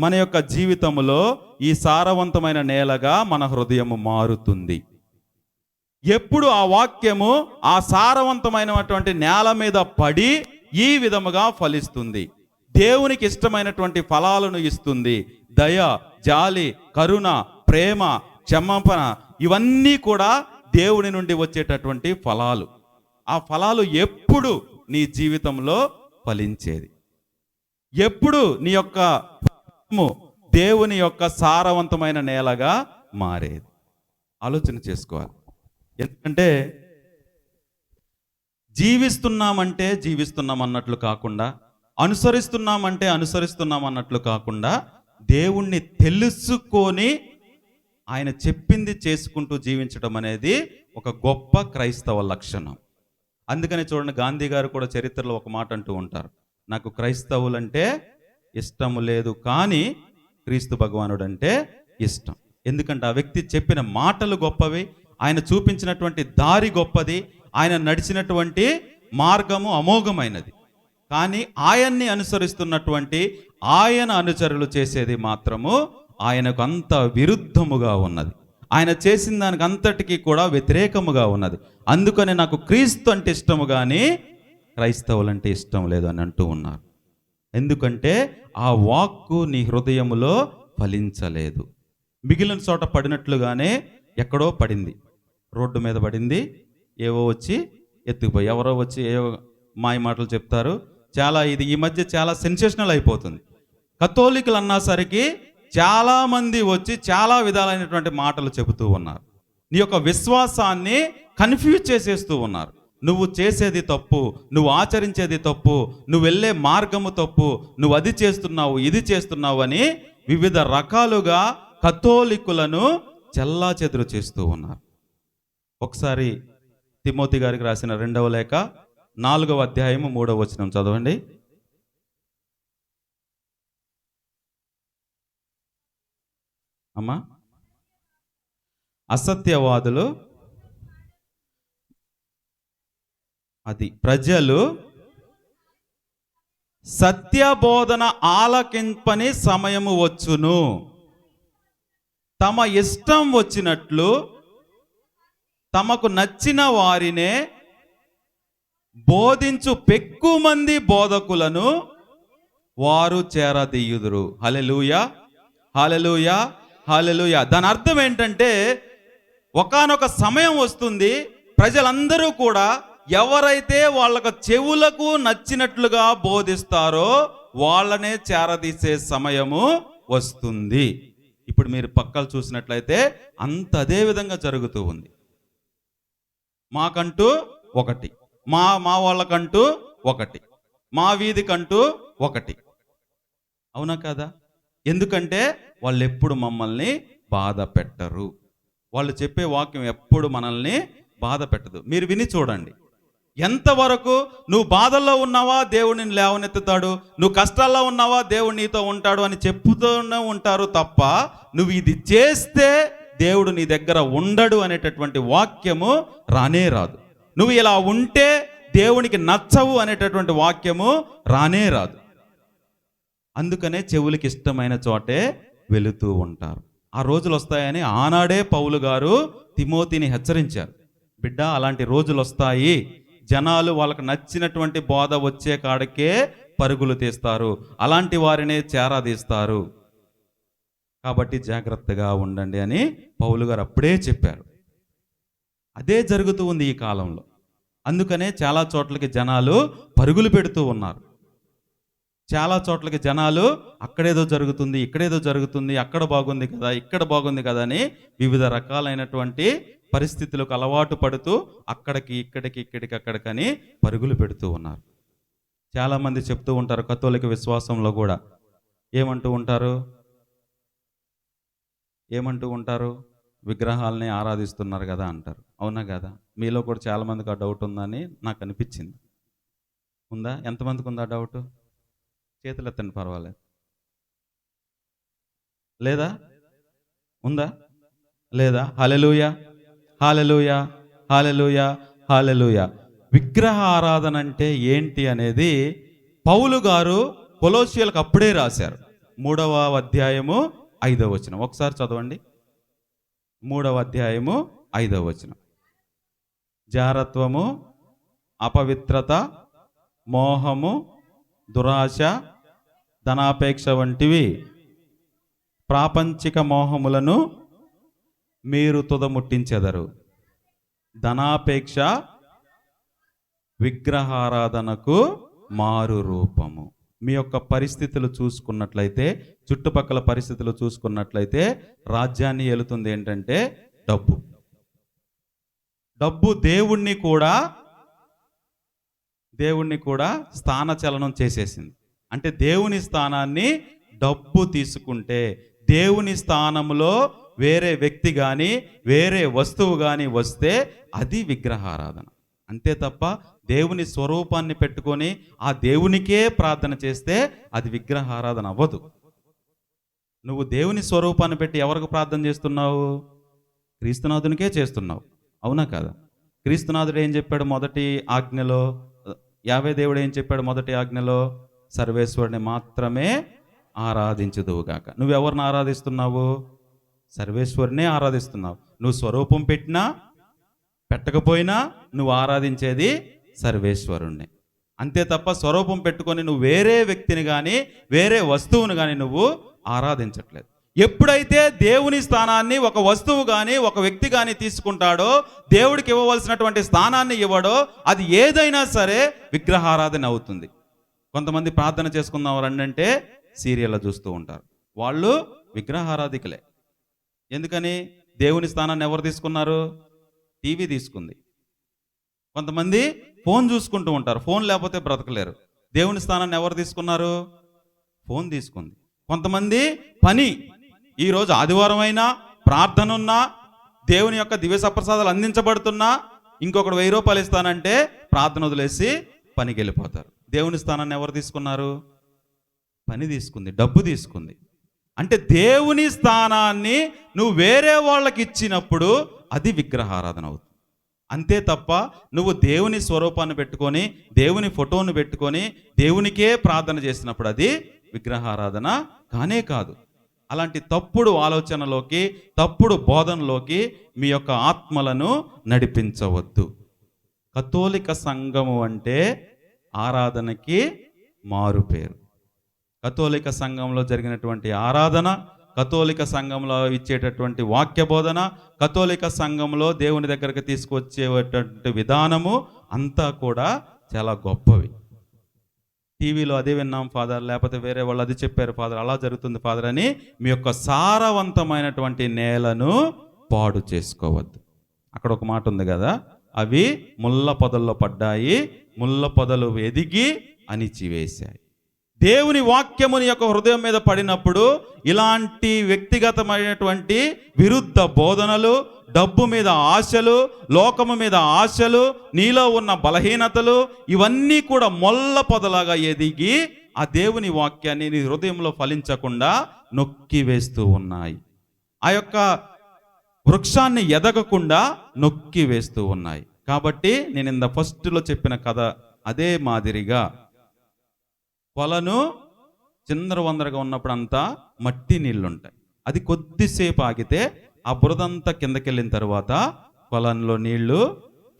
మన యొక్క జీవితంలో ఈ సారవంతమైన నేలగా మన హృదయము మారుతుంది? ఎప్పుడు ఆ వాక్యము ఆ సారవంతమైనటువంటి నేల మీద పడి ఈ విధముగా ఫలిస్తుంది, దేవునికి ఇష్టమైనటువంటి ఫలాలను ఇస్తుంది. దయ, జాలి, కరుణ, ప్రేమ, క్షమాపణ, ఇవన్నీ కూడా దేవుని నుండి వచ్చేటటువంటి ఫలాలు. ఆ ఫలాలు ఎప్పుడు నీ జీవితంలో ఫలించేది? ఎప్పుడు నీ యొక్క దేవుని యొక్క సారవంతమైన నేలగా మారేది? ఆలోచన చేసుకోవాలి. ఎందుకంటే జీవిస్తున్నామంటే జీవిస్తున్నాం అన్నట్లు కాకుండా, అనుసరిస్తున్నామంటే అనుసరిస్తున్నాం అన్నట్లు కాకుండా, దేవుణ్ణి తెలుసుకొని ఆయన చెప్పింది చేసుకుంటూ జీవించడం అనేది ఒక గొప్ప క్రైస్తవ లక్షణం. అందుకని చూడండి, గాంధీ గారు కూడా చరిత్రలో ఒక మాట అంటూ ఉంటారు, నాకు క్రైస్తవులంటే ఇష్టము లేదు కానీ క్రీస్తు భగవానుడు అంటే ఇష్టం. ఎందుకంటే ఆ వ్యక్తి చెప్పిన మాటలు గొప్పవి, ఆయన చూపించినటువంటి దారి గొప్పది, ఆయన నడిచినటువంటి మార్గము అమోఘమైనది. కానీ ఆయన్ని అనుసరిస్తున్నటువంటి ఆయన అనుచరులు చేసేది మాత్రము ఆయనకు అంత విరుద్ధముగా ఉన్నది, ఆయన చేసిన దానికి అంతటికీ కూడా వ్యతిరేకముగా ఉన్నది. అందుకని నాకు క్రీస్తు అంటే ఇష్టము కానీ క్రైస్తవులంటే ఇష్టం లేదు అని అంటూ ఉన్నారు. ఎందుకంటే ఆ వాక్కు నీ హృదయములో ఫలించలేదు. మిగిలిన చోట పడినట్లుగానే ఎక్కడో పడింది, రోడ్డు మీద పడింది, ఏవో వచ్చి ఎత్తుకుపోయి, ఎవరో వచ్చి ఏవో మాయ మాటలు చెప్తారు. చాలా ఇది ఈ మధ్య చాలా సెన్సేషనల్ అయిపోతుంది. కథోలికులు అన్నసరికి చాలామంది వచ్చి చాలా విధాలైనటువంటి మాటలు చెబుతూ ఉన్నారు. నీ యొక్క విశ్వాసాన్ని కన్ఫ్యూజ్ చేసేస్తూ ఉన్నారు. నువ్వు చేసేది తప్పు, నువ్వు ఆచరించేది తప్పు, నువ్వు వెళ్ళే మార్గము తప్పు, నువ్వు అది చేస్తున్నావు ఇది చేస్తున్నావు అని వివిధ రకాలుగా కథోలికులను చెల్లాచెదురు చేస్తూ ఉన్నారు. ఒకసారి తిమోతి గారికి రాసిన 2వ లేఖ 4వ అధ్యాయము 3వ వచనం చదవండి. అమ్మా, అసత్యవాదులు ప్రజలు సత్యబోధన ఆలకింపని సమయము వచ్చును, తమ ఇష్టం వచ్చినట్లు తమకు నచ్చిన వారినే బోధించు పెక్కు మంది బోధకులను వారు చేరదీయుదురు. హల్లెలూయా, హల్లెలూయా, హల్లెలూయా. దాని అర్థం ఏంటంటే, ఒకానొక సమయం వస్తుంది, ప్రజలందరూ కూడా ఎవరైతే వాళ్ళకు చెవులకు నచ్చినట్లుగా బోధిస్తారో వాళ్ళనే చేరదీసే సమయము వస్తుంది. ఇప్పుడు మీరు పక్కలు చూసినట్లయితే అదే విధంగా జరుగుతూ ఉంది. మాకంటూ ఒకటి, మా వాళ్ళకంటూ ఒకటి, మా వీధికంటూ ఒకటి. అవునా కదా? ఎందుకంటే వాళ్ళు ఎప్పుడు మమ్మల్ని బాధ పెట్టరు. వాళ్ళు చెప్పే వాక్యం ఎప్పుడు మనల్ని బాధ పెట్టదు. మీరు విని చూడండి. ఎంతవరకు నువ్వు బాధల్లో ఉన్నావా, దేవుడు నిన్ను లేవనెత్తుతాడు, నువ్వు కష్టాల్లో ఉన్నావా, దేవుడు నీతో ఉంటాడు అని చెప్పుతూనే ఉంటారు తప్ప, నువ్వు ఇది చేస్తే దేవుడు నీ దగ్గర ఉండడు అనేటటువంటి వాక్యము రానే రాదు. నువ్వు ఇలా ఉంటే దేవునికి నచ్చవు అనేటటువంటి వాక్యము రానే రాదు. అందుకనే చెవులకి ఇష్టమైన చోటే వెళుతూ ఉంటారు. ఆ రోజులు వస్తాయని ఆనాడే పౌలు గారు తిమోతిని హెచ్చరించారు. బిడ్డ, అలాంటి రోజులు వస్తాయి, జనాలు వాళ్ళకు నచ్చినటువంటి బోధ వచ్చే కాడికే పరుగులు తీస్తారు, అలాంటి వారినే చేరదీస్తారు, కాబట్టి జాగ్రత్తగా ఉండండి అని పౌలు గారు అప్పుడే చెప్పారు. అదే జరుగుతూ ఉంది ఈ కాలంలో. అందుకనే చాలా చోట్లకి జనాలు పరుగులు పెడుతూ ఉన్నారు. చాలా చోట్లకి జనాలు అక్కడేదో జరుగుతుంది, ఇక్కడేదో జరుగుతుంది, అక్కడ బాగుంది కదా, ఇక్కడ బాగుంది కదా అని వివిధ రకాలైనటువంటి పరిస్థితులకు అలవాటు పడుతూ అక్కడికి ఇక్కడికి అక్కడికని పరుగులు పెడుతూ ఉన్నారు. చాలామంది చెప్తూ ఉంటారు, కథోలిక విశ్వాసంలో కూడా ఏమంటూ ఉంటారు, విగ్రహాలని ఆరాధిస్తున్నారు కదా అంటారు. అవునా కదా? మీలో కూడా చాలామందికి ఆ డౌట్ ఉందని నాకు అనిపించింది. ఉందా? ఎంతమందికి ఉందా డౌట్? చేతులు ఎత్తండి, పర్వాలేదు. లేదా? ఉందా? లేదా? హల్లెలూయా, హల్లెలూయా, హల్లెలూయా, హల్లెలూయా. విగ్రహ ఆరాధన అంటే ఏంటి అనేది పౌలు గారు కొలోస్సీయులకు అప్పుడే రాశారు. 3వ అధ్యాయము 5వ వచనం ఒకసారి చదవండి. 3వ అధ్యాయము 5వ వచనం. జారత్వము, అపవిత్రత, మోహము, దురాశ, ధనాపేక్ష వంటివి ప్రాపంచిక మోహములను మీరు తుదముట్టించెదరు. ధనాపేక్ష విగ్రహారాధనకు మారు రూపము. మీ యొక్క పరిస్థితులు చూసుకున్నట్లయితే, చుట్టుపక్కల పరిస్థితులు చూసుకున్నట్లయితే రాజ్యాన్ని ఏలుతుంది ఏంటంటే డబ్బు. డబ్బు దేవుణ్ణి కూడా స్థానచలనం చేసేసింది. అంటే దేవుని స్థానాన్ని డబ్బు తీసుకుంటే, దేవుని స్థానంలో వేరే వ్యక్తి కానీ వేరే వస్తువు కానీ వస్తే అది విగ్రహారాధన. అంతే తప్ప దేవుని స్వరూపాన్ని పెట్టుకొని ఆ దేవునికే ప్రార్థన చేస్తే అది విగ్రహారాధన అవ్వదు. నువ్వు దేవుని స్వరూపాన్ని పెట్టి ఎవరికి ప్రార్థన చేస్తున్నావు? క్రీస్తునాథునికే చేస్తున్నావు. అవునా కదా? క్రీస్తునాథుడు ఏం చెప్పాడు మొదటి ఆజ్ఞలో? యావే దేవుడు ఏం చెప్పాడు మొదటి ఆజ్ఞలో? సర్వేశ్వరుని మాత్రమే ఆరాధించుదువుగాక. నువ్వెవరిని ఆరాధిస్తున్నావు? సర్వేశ్వరునే ఆరాధిస్తున్నావు. నువ్వు స్వరూపం పెట్టినా పెట్టకపోయినా నువ్వు ఆరాధించేది సర్వేశ్వరుణ్ణి. అంతే తప్ప స్వరూపం పెట్టుకొని నువ్వు వేరే వ్యక్తిని కానీ వేరే వస్తువును కానీ నువ్వు ఆరాధించట్లేదు. ఎప్పుడైతే దేవుని స్థానాన్ని ఒక వస్తువు కానీ ఒక వ్యక్తి కానీ తీసుకుంటాడో, దేవుడికి ఇవ్వవలసినటువంటి స్థానాన్ని ఇవ్వడో, అది ఏదైనా సరే విగ్రహారాధన అవుతుంది. కొంతమంది ప్రార్థన చేసుకుందాం రండంటే సీరియల్లో చూస్తూ ఉంటారు. వాళ్ళు విగ్రహారాధికులే. ఎందుకని? దేవుని స్థానాన్ని ఎవరు తీసుకున్నారు? టీవీ తీసుకుంది. కొంతమంది ఫోన్ చూసుకుంటూ ఉంటారు, ఫోన్ లేకపోతే బ్రతకలేరు. దేవుని స్థానాన్ని ఎవరు తీసుకున్నారు? ఫోన్ తీసుకుంది. కొంతమంది పని, ఈరోజు ఆదివారం అయినా ప్రార్థన ఉన్నా దేవుని యొక్క దివ్య సప్రసాదాలు అందించబడుతున్నా ఇంకొకడు 1000 రూపాయలు ఇస్తానంటే ప్రార్థన వదిలేసి పనికి వెళ్ళిపోతారు. దేవుని స్థానాన్ని ఎవరు తీసుకున్నారు? పని తీసుకుంది, డబ్బు తీసుకుంది. అంటే దేవుని స్థానాన్ని నువ్వు వేరే వాళ్ళకి ఇచ్చినప్పుడు అది విగ్రహారాధన అవుతుంది. అంతే తప్ప నువ్వు దేవుని స్వరూపాన్ని పెట్టుకొని, దేవుని ఫోటోను పెట్టుకొని దేవునికే ప్రార్థన చేసినప్పుడు అది విగ్రహారాధన కానే కాదు. అలాంటి తప్పుడు ఆలోచనలోకి, తప్పుడు బోధనలోకి మీ యొక్క ఆత్మలను నడిపించవద్దు. కథోలిక సంఘము అంటే ఆరాధనకి మారు పేరు. కథోలిక సంఘంలో జరిగినటువంటి ఆరాధన, కథోలిక సంఘంలో ఇచ్చేటటువంటి వాక్య బోధన, కథోలిక సంఘంలో దేవుని దగ్గరికి తీసుకొచ్చేటటువంటి విధానము అంతా కూడా చాలా గొప్పవి. టీవీలో అదే విన్నాం ఫాదర్, లేకపోతే వేరే వాళ్ళు అది చెప్పారు ఫాదర్, అలా జరుగుతుంది ఫాదర్ అని మీ యొక్క సారవంతమైనటువంటి నేలను పాడు చేసుకోవద్దు. అక్కడ ఒక మాట ఉంది కదా, అవి ముళ్ళ పొదల్లో పడ్డాయి, ముళ్ళ పొదలు ఎదిగి అణిచివేశాయి. దేవుని వాక్యముని యొక్క హృదయం మీద పడినప్పుడు ఇలాంటి వ్యక్తిగతమైనటువంటి విరుద్ధ బోధనలు, డబ్బు మీద ఆశలు, లోకము మీద ఆశలు, నీలో ఉన్న బలహీనతలు ఇవన్నీ కూడా మొల్ల పొదలాగా ఎదిగి ఆ దేవుని వాక్యాన్ని నీ హృదయంలో ఫలించకుండా నొక్కి వేస్తూ ఉన్నాయి. ఆ యొక్క వృక్షాన్ని ఎదగకుండా నొక్కి వేస్తూ ఉన్నాయి. కాబట్టి నేను ఇంత ఫస్ట్లో చెప్పిన కథ అదే మాదిరిగా కొలను చిందరవందరగా ఉన్నప్పుడు అంతా మట్టి నీళ్లుంటాయి. అది కొద్దిసేపు ఆగితే ఆ బురదంతా కిందకెళ్ళిన తర్వాత కొలంలో నీళ్లు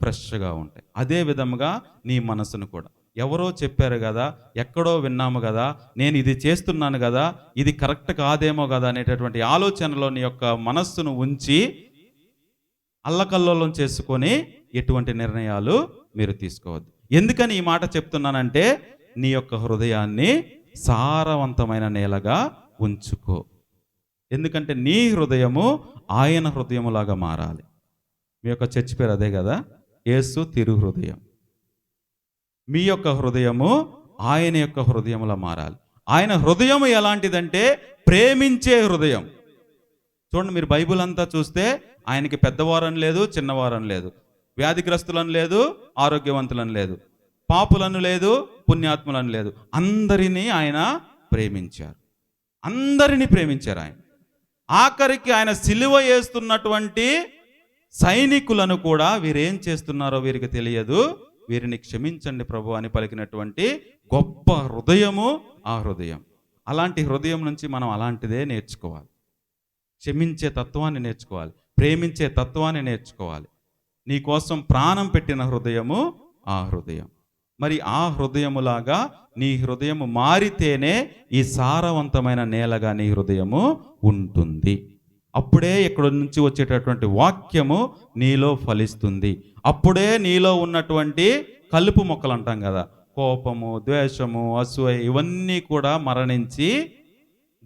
ఫ్రెష్గా ఉంటాయి. అదే విధముగా నీ మనసును కూడా ఎవరో చెప్పారు కదా, ఎక్కడో విన్నాము కదా, నేను ఇది చేస్తున్నాను కదా, ఇది కరెక్ట్ కాదేమో కదా అనేటటువంటి ఆలోచనలో నీ యొక్క మనస్సును ఉంచి అల్లకల్లోలం చేసుకొని ఎటువంటి నిర్ణయాలు మీరు తీసుకోవద్దు. ఎందుకని ఈ మాట చెప్తున్నానంటే నీ యొక్క హృదయాన్ని సారవంతమైన నేలగా ఉంచుకో. ఎందుకంటే నీ హృదయము ఆయన హృదయములాగా మారాలి. మీ యొక్క చర్చ్ పేరు అదే కదా, యేసు తిరు హృదయం. మీ యొక్క హృదయము ఆయన యొక్క హృదయములా మారాలి. ఆయన హృదయం ఎలాంటిదంటే ప్రేమించే హృదయం. చూడండి, మీరు బైబిల్ అంతా చూస్తే ఆయనకి పెద్దవారని లేదు, చిన్నవారని లేదు, వ్యాధిగ్రస్తులను లేదు, ఆరోగ్యవంతులను లేదు, పాపులను లేదు, పుణ్యాత్ములను లేదు. అందరినీ ఆయన ప్రేమించారు. అందరినీ ప్రేమించారు ఆయన. ఆఖరికి ఆయన సిలువ వేస్తున్నటువంటి సైనికులను కూడా వీరేం చేస్తున్నారో వీరికి తెలియదు, వీరిని క్షమించండి ప్రభు అని పలికినటువంటి గొప్ప హృదయము ఆ హృదయం. అలాంటి హృదయం నుంచి మనం అలాంటిదే నేర్చుకోవాలి. క్షమించే తత్వాన్ని నేర్చుకోవాలి, ప్రేమించే తత్వాన్ని నేర్చుకోవాలి. నీ కోసం ప్రాణం పెట్టిన హృదయము ఆ హృదయం. మరి ఆ హృదయములాగా నీ హృదయము మారితేనే ఈ సారవంతమైన నేలగా నీ హృదయము ఉంటుంది. అప్పుడే ఇక్కడ నుంచి వచ్చేటటువంటి వాక్యము నీలో ఫలిస్తుంది. అప్పుడే నీలో ఉన్నటువంటి కలుపు మొక్కలు అంటాం కదా, కోపము, ద్వేషము, అసూయ ఇవన్నీ కూడా మరణించి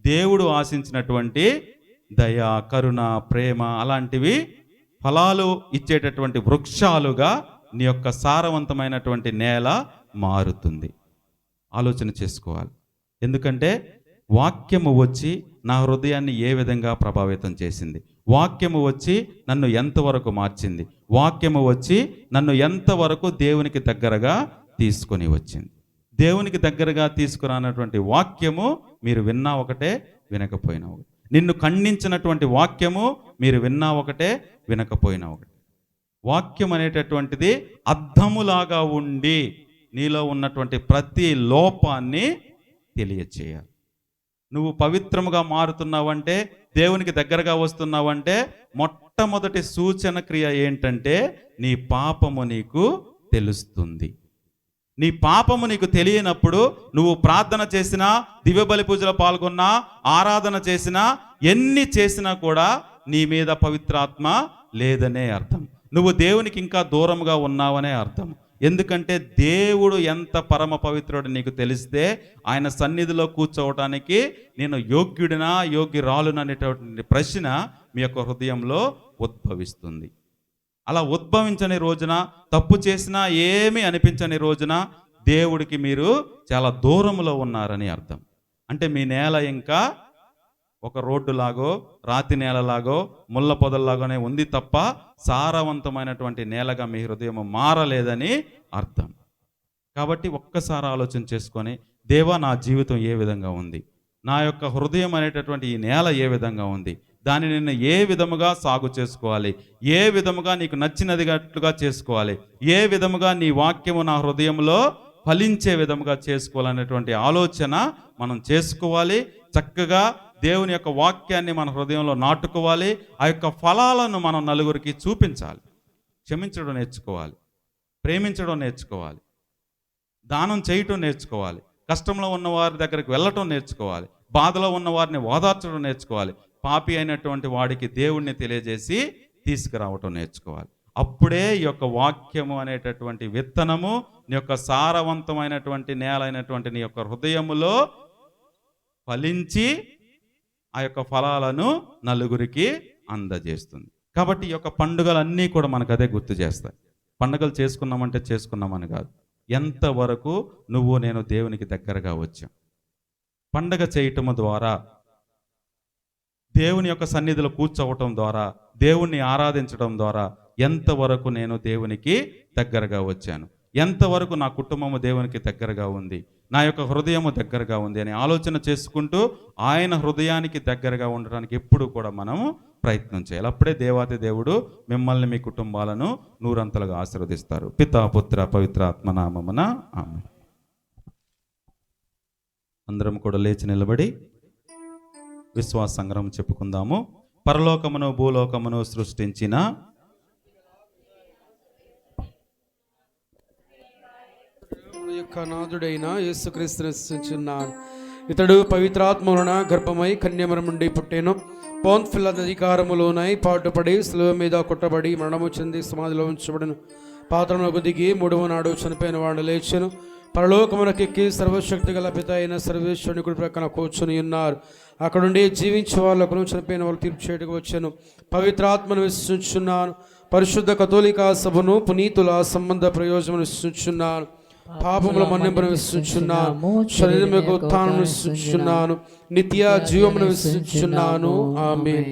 దేవుడు ఆశించినటువంటి దయ, కరుణ, ప్రేమ అలాంటివి ఫలాలు ఇచ్చేటటువంటి వృక్షాలుగా నీ యొక్క సారవంతమైనటువంటి నేల మారుతుంది. ఆలోచన చేసుకోవాలి. ఎందుకంటే వాక్యము వచ్చి నా హృదయాన్ని ఏ విధంగా ప్రభావితం చేసింది, వాక్యము వచ్చి నన్ను ఎంతవరకు మార్చింది, వాక్యము వచ్చి నన్ను ఎంతవరకు దేవునికి దగ్గరగా తీసుకొని వచ్చింది. దేవునికి దగ్గరగా తీసుకురానటువంటి వాక్యము మీరు విన్నా ఒకటే, వినకపోయినా ఒకటే. నిన్ను ఖండించినటువంటి వాక్యము మీరు విన్నా ఒకటే, వినకపోయినా ఒకటే. వాక్యం అనేటటువంటిది అద్దములాగా ఉండి నీలో ఉన్నటువంటి ప్రతి లోపాన్ని తెలియచేయాలి. నువ్వు పవిత్రముగా మారుతున్నావంటే, దేవునికి దగ్గరగా వస్తున్నావంటే మొట్టమొదటి సూచన క్రియ ఏంటంటే నీ పాపము నీకు తెలుస్తుంది. నీ పాపము నీకు తెలియనప్పుడు నువ్వు ప్రార్థన చేసినా, దివ్యబలి పూజలో పాల్గొన్నా, ఆరాధన చేసినా, ఎన్ని చేసినా కూడా నీ మీద పవిత్రాత్మ లేదనే అర్థం. నువ్వు దేవునికి ఇంకా దూరంగా ఉన్నావనే అర్థం. ఎందుకంటే దేవుడు ఎంత పరమ పవిత్రుడు నీకు తెలిస్తే ఆయన సన్నిధిలో కూర్చోవటానికి నేను యోగ్యుడినా, యోగ్యురాలునా అనేటటువంటి ప్రశ్న మీ యొక్క హృదయంలో ఉద్భవిస్తుంది. అలా ఉద్భవించని రోజున, తప్పు చేసినా ఏమీ అనిపించని రోజున దేవుడికి మీరు చాలా దూరంలో ఉన్నారని అర్థం. అంటే మీ నేల ఇంకా ఒక రోడ్డులాగో రాతి నేలలాగో ముళ్ళ పొదల్లాగానే ఉంది తప్ప సారవంతమైనటువంటి నేలగా మీ హృదయం మారలేదని అర్థం. కాబట్టి ఒక్కసారి ఆలోచన చేసుకొని, దేవా నా జీవితం ఏ విధంగా ఉంది, నా యొక్క హృదయం అనేటటువంటి ఈ నేల ఏ విధంగా ఉంది, దాన్ని నేను ఏ విధముగా సాగు చేసుకోవాలి, ఏ విధముగా నీకు నచ్చినదిగట్టుగా చేసుకోవాలి, ఏ విధముగా నీ వాక్యము నా హృదయంలో ఫలించే విధముగా చేసుకోవాలనేటువంటి ఆలోచన మనం చేసుకోవాలి. చక్కగా దేవుని యొక్క వాక్యాన్ని మన హృదయంలో నాటుకోవాలి. ఆ యొక్క ఫలాలను మనం నలుగురికి చూపించాలి. క్షమించడం నేర్చుకోవాలి, ప్రేమించడం నేర్చుకోవాలి, దానం చేయటం నేర్చుకోవాలి, కష్టంలో ఉన్న వారి దగ్గరికి వెళ్ళటం నేర్చుకోవాలి, బాధలో ఉన్న వారిని ఓదార్చడం నేర్చుకోవాలి, పాపి అయినటువంటి వాడికి దేవుణ్ణి తెలియజేసి తీసుకురావటం నేర్చుకోవాలి. అప్పుడే ఈ యొక్క వాక్యము అనేటటువంటి విత్తనము నీ యొక్క సారవంతమైనటువంటి నేల అయినటువంటి నీ యొక్క హృదయములో ఫలించి ఆ యొక్క ఫలాలను నలుగురికి అందజేస్తుంది. కాబట్టి ఈ యొక్క పండుగలన్నీ కూడా మనకు అదే గుర్తు చేస్తాయి. పండుగలు చేసుకున్నామంటే చేసుకున్నామని కాదు, ఎంతవరకు నువ్వు నేను దేవునికి దగ్గరగా వచ్చాం. పండగ చేయటము ద్వారా, దేవుని యొక్క సన్నిధిలో కూర్చోవటం ద్వారా, దేవుణ్ణి ఆరాధించడం ద్వారా ఎంతవరకు నేను దేవునికి దగ్గరగా వచ్చాను, ఎంతవరకు నా కుటుంబము దేవునికి దగ్గరగా ఉంది, నా యొక్క హృదయము దగ్గరగా ఉంది అని ఆలోచన చేసుకుంటూ ఆయన హృదయానికి దగ్గరగా ఉండడానికి ఎప్పుడు కూడా మనము ప్రయత్నం చేయాలి. అప్పుడే దేవాతి దేవుడు మిమ్మల్ని మీ కుటుంబాలను నూరంతలుగా ఆశీర్వదిస్తారు. పితా పుత్ర పవిత్ర ఆత్మనామమున ఆమేన్. అందరం కూడా లేచి నిలబడి విశ్వాస సంగ్రహం చెప్పుకుందాము. పరలోకమును భూలోకమును సృష్టించిన యొక్క నాథుడైన యేసుక్రీస్తుని స్తుతించున్నాను. ఇతడు పవిత్రాత్మవలన గర్భమై కన్యమరం నుండి పుట్టెను. పోన్ఫిల అధికారములోనై పాటుపడి శిలువ మీద కొట్టబడి మరణము చెంది సమాధిలో ఉంచబడను. పాత్రమునకు దిగి మూడవ నాడు చనిపోయిన వాడు లేచెను. పరలోకమునకెక్కి సర్వశక్తి గల పిత అయిన సర్వేశ్వరుని కుడి ప్రక్కన కూర్చొని ఉన్నారు. అక్కడుండి జీవించే వాళ్ళకు చనిపోయిన వాళ్ళు తీర్పు చేయటకు వచ్చాను. పవిత్రాత్మను విశ్వసించున్నాను. పరిశుద్ధ కథోలికా సభను పునీతుల సంబంధ ప్రయోజనం విశ్వసించున్నాను. పాపముల మన్నింపును విశ్వసించున్నాను. శరీరం యొక్క ఉత్థానం విశ్వసించున్నాను. నిత్య జీవమును విశ్వసించున్నాను. ఆమేన్.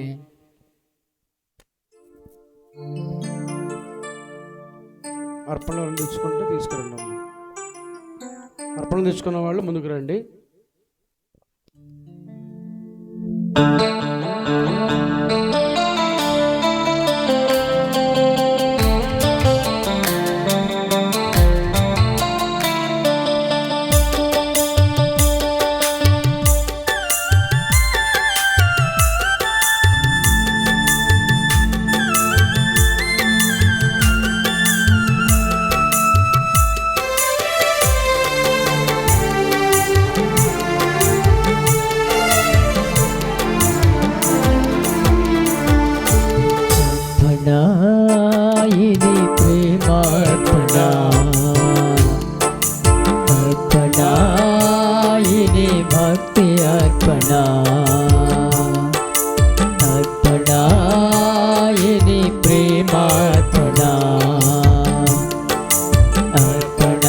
అర్పణలు తెచ్చుకుంటే తీసుకురండి. అర్పణలు తెచ్చుకున్న వాళ్ళు ముందుకు రండి. ఇది ప్రేమార్పణ, అర్పణ ఇది భక్తి అర్పణ, అర్పణ ఇది ప్రేమార్పణ, అర్పణ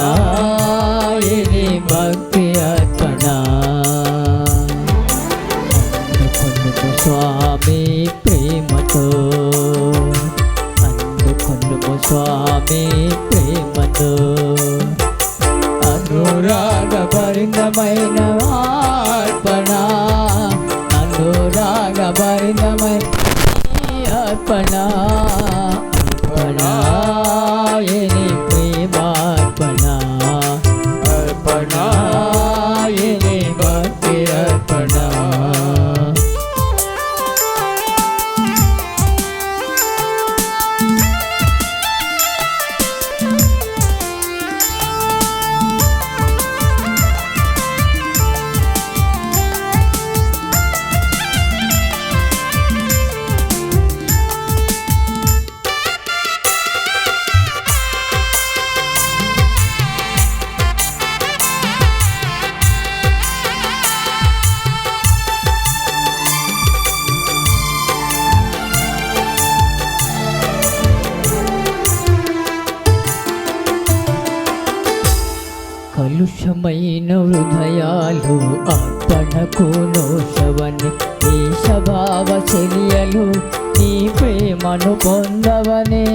ఇది భక్తి అర్పణ. అందుకొందుకు స్వామి ప్రేమతో, స్వామి ప్రేమతో, అనురాగభరితమైన అర్పణ, అనురాగభరితమైన అర్పణ, అర్పణ ఎని ప్రేమార్పణ, అర్పణ ఎని భక్తి అర్పణ. కలుషమైన హృదయాలు అర్పణకు నోషవని నీ స్వభావ చర్యలు నీ ప్రేమను పొందవనే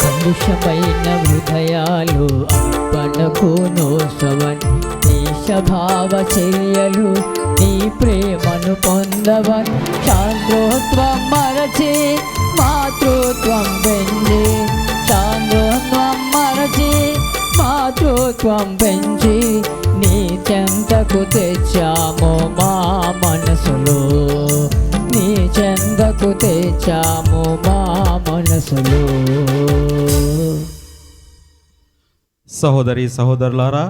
కలుషమైన హృదయాలు అర్పణకు నోషవని నీ స్వభావ చర్యలు నీ ప్రేమను పొందవన్ శాంతోత్వం మరచి మాతృత్వం పెంచి శాంతోత్వం మరచి మాతృత్వం పెంచి నీ చెంతకు తెచ్చాము మా మనసులో నీ చెంతకు తెచ్చాము మా మనసులో. సహోదరి సహోదరులారా,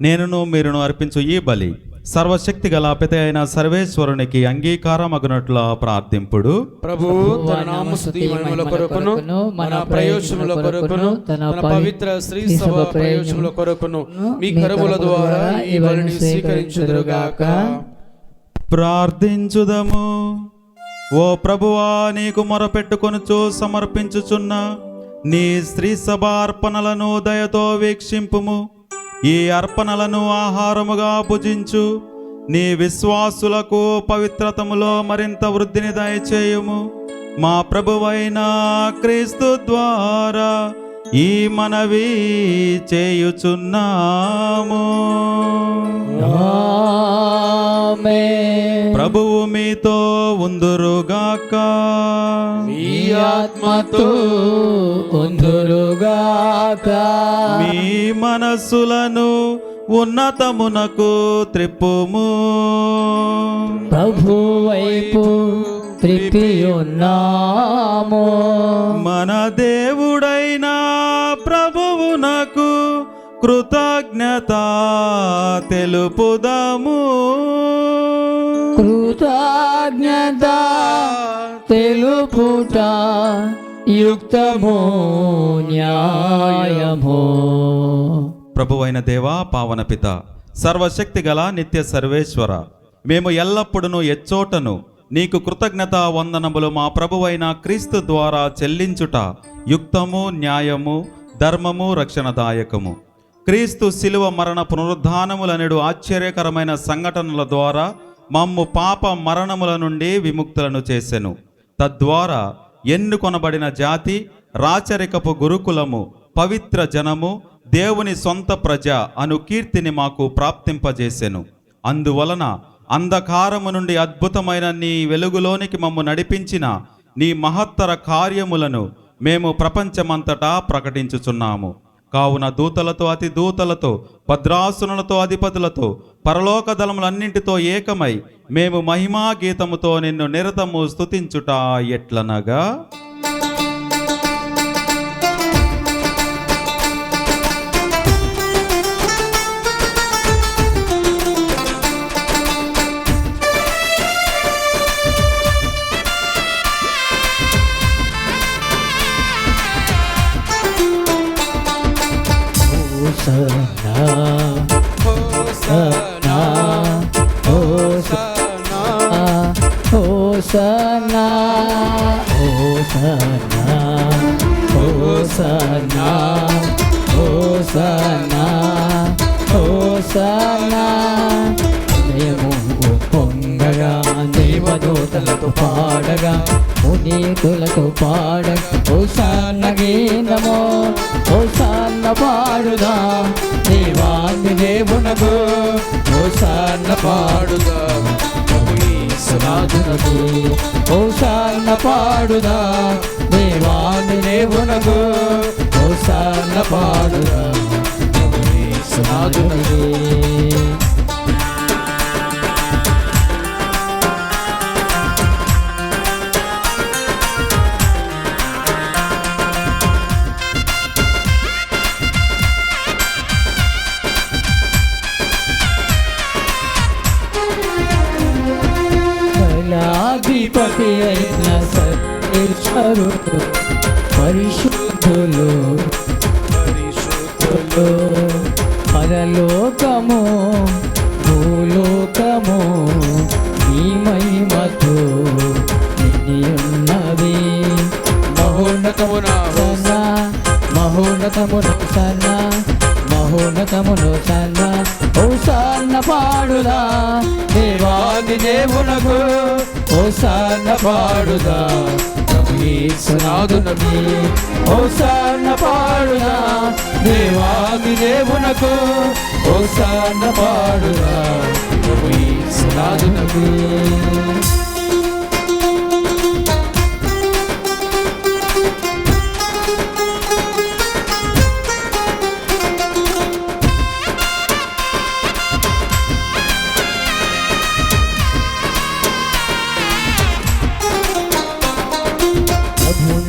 నేనును మీరును అర్పించు ఈ బలి సర్వశక్తి గల పిత అయిన సర్వేశ్వరునికి అంగీకారమగునట్ల ప్రార్థింపుడు. ప్రభు తన నామస్తుతి మహిమల కొరకును మన ప్రయోజనముల కొరకును తన పవిత్ర శ్రీ సభ ప్రయోజనముల కొరకును మీ కరముల ద్వారా ఈ బలిని స్వీకరించుదురుగాక. ప్రార్థించుదము. ఓ ప్రభువా, నీకు మొరపెట్టుకొనుచు సమర్పించుచున్న నీ స్త్రీ సభ అర్పణలను దయతో వీక్షింపుము. ఈ అర్పణలను ఆహారముగా భుజించు నీ విశ్వాసులకు పవిత్రతములో మరింత వృద్ధిని దయచేయుము. మా ప్రభువైన క్రీస్తు ద్వారా ఈ మనవి చేయుచున్నాము. ఆమేన్. ప్రభువు మీతో ఉందురుగాక. మీ ఆత్మతో ఉందురుగాక. మీ మనస్సులను ఉన్నతమునకు త్రిప్పుము. ప్రభు వైపు త్రిప్పి ఉన్నాము. మన దేవుడైన ప్రభువునకు కృతజ్ఞత తెలుపుదము. కృతజ్ఞత తెలుపుట యుక్తము న్యాయము. ప్రభువైన దేవా, పావన పిత, సర్వశక్తి గల నిత్య సర్వేశ్వర, మేము ఎల్లప్పుడూ ఎచ్చోటను నీకు కృతజ్ఞత వందనములు మా ప్రభువైన క్రీస్తు ద్వారా చెల్లించుట యుక్తము న్యాయము ధర్మము రక్షణదాయకము. క్రీస్తు శిలువ మరణ పునరుద్ధానములనెడు ఆశ్చర్యకరమైన సంఘటనల ద్వారా మమ్ము పాప మరణముల నుండి విముక్తులను చేసెను. తద్వారా ఎన్నుకొనబడిన జాతి, రాచరికపు గురుకులము, పవిత్ర జనము, దేవుని సొంత ప్రజ అను కీర్తిని మాకు ప్రాప్తింపజేసెను. అందువలన అంధకారము నుండి అద్భుతమైన నీ వెలుగులోనికి మమ్ము నడిపించిన నీ మహత్తర కార్యములను మేము ప్రపంచమంతటా ప్రకటించుచున్నాము. కావున దూతలతో అతి దూతలతో భద్రాసునులతో అధిపతులతో పరలోక దళములన్నింటితో ఏకమై మేము మహిమా గీతముతో నిన్ను నిరతము స్తుతించుట ఎట్లనగా, hosanna hosanna hosanna hosanna hosanna మేము పొంగగా దేవదూతలతో పాడగా పునీతులతో పాడగా హోసన్న గీతమో హోసన్న పాడుదా దేవాన్ని దేవునకు హోసన్న పాడుదా నాథునకు హోసన్న పాడుదా దేవాన్ని దేవునకు హోసన్న పాడుదా నాథునకు. అధిపతి అయిన సర్వేశ్వరుడు పరిశుద్ధులు పరిశుద్ధులు పరలోకము భూలోకము ఈ మహిమతో నిండి ఉన్నది. మహోన్నతమున దేవాది దేవునకు హోసన్న పాడుదా యేసునాథునకు హోసన్న పాడుదా దేవాది దేవునకు హోసన్న పాడుదా యేసునాథునకు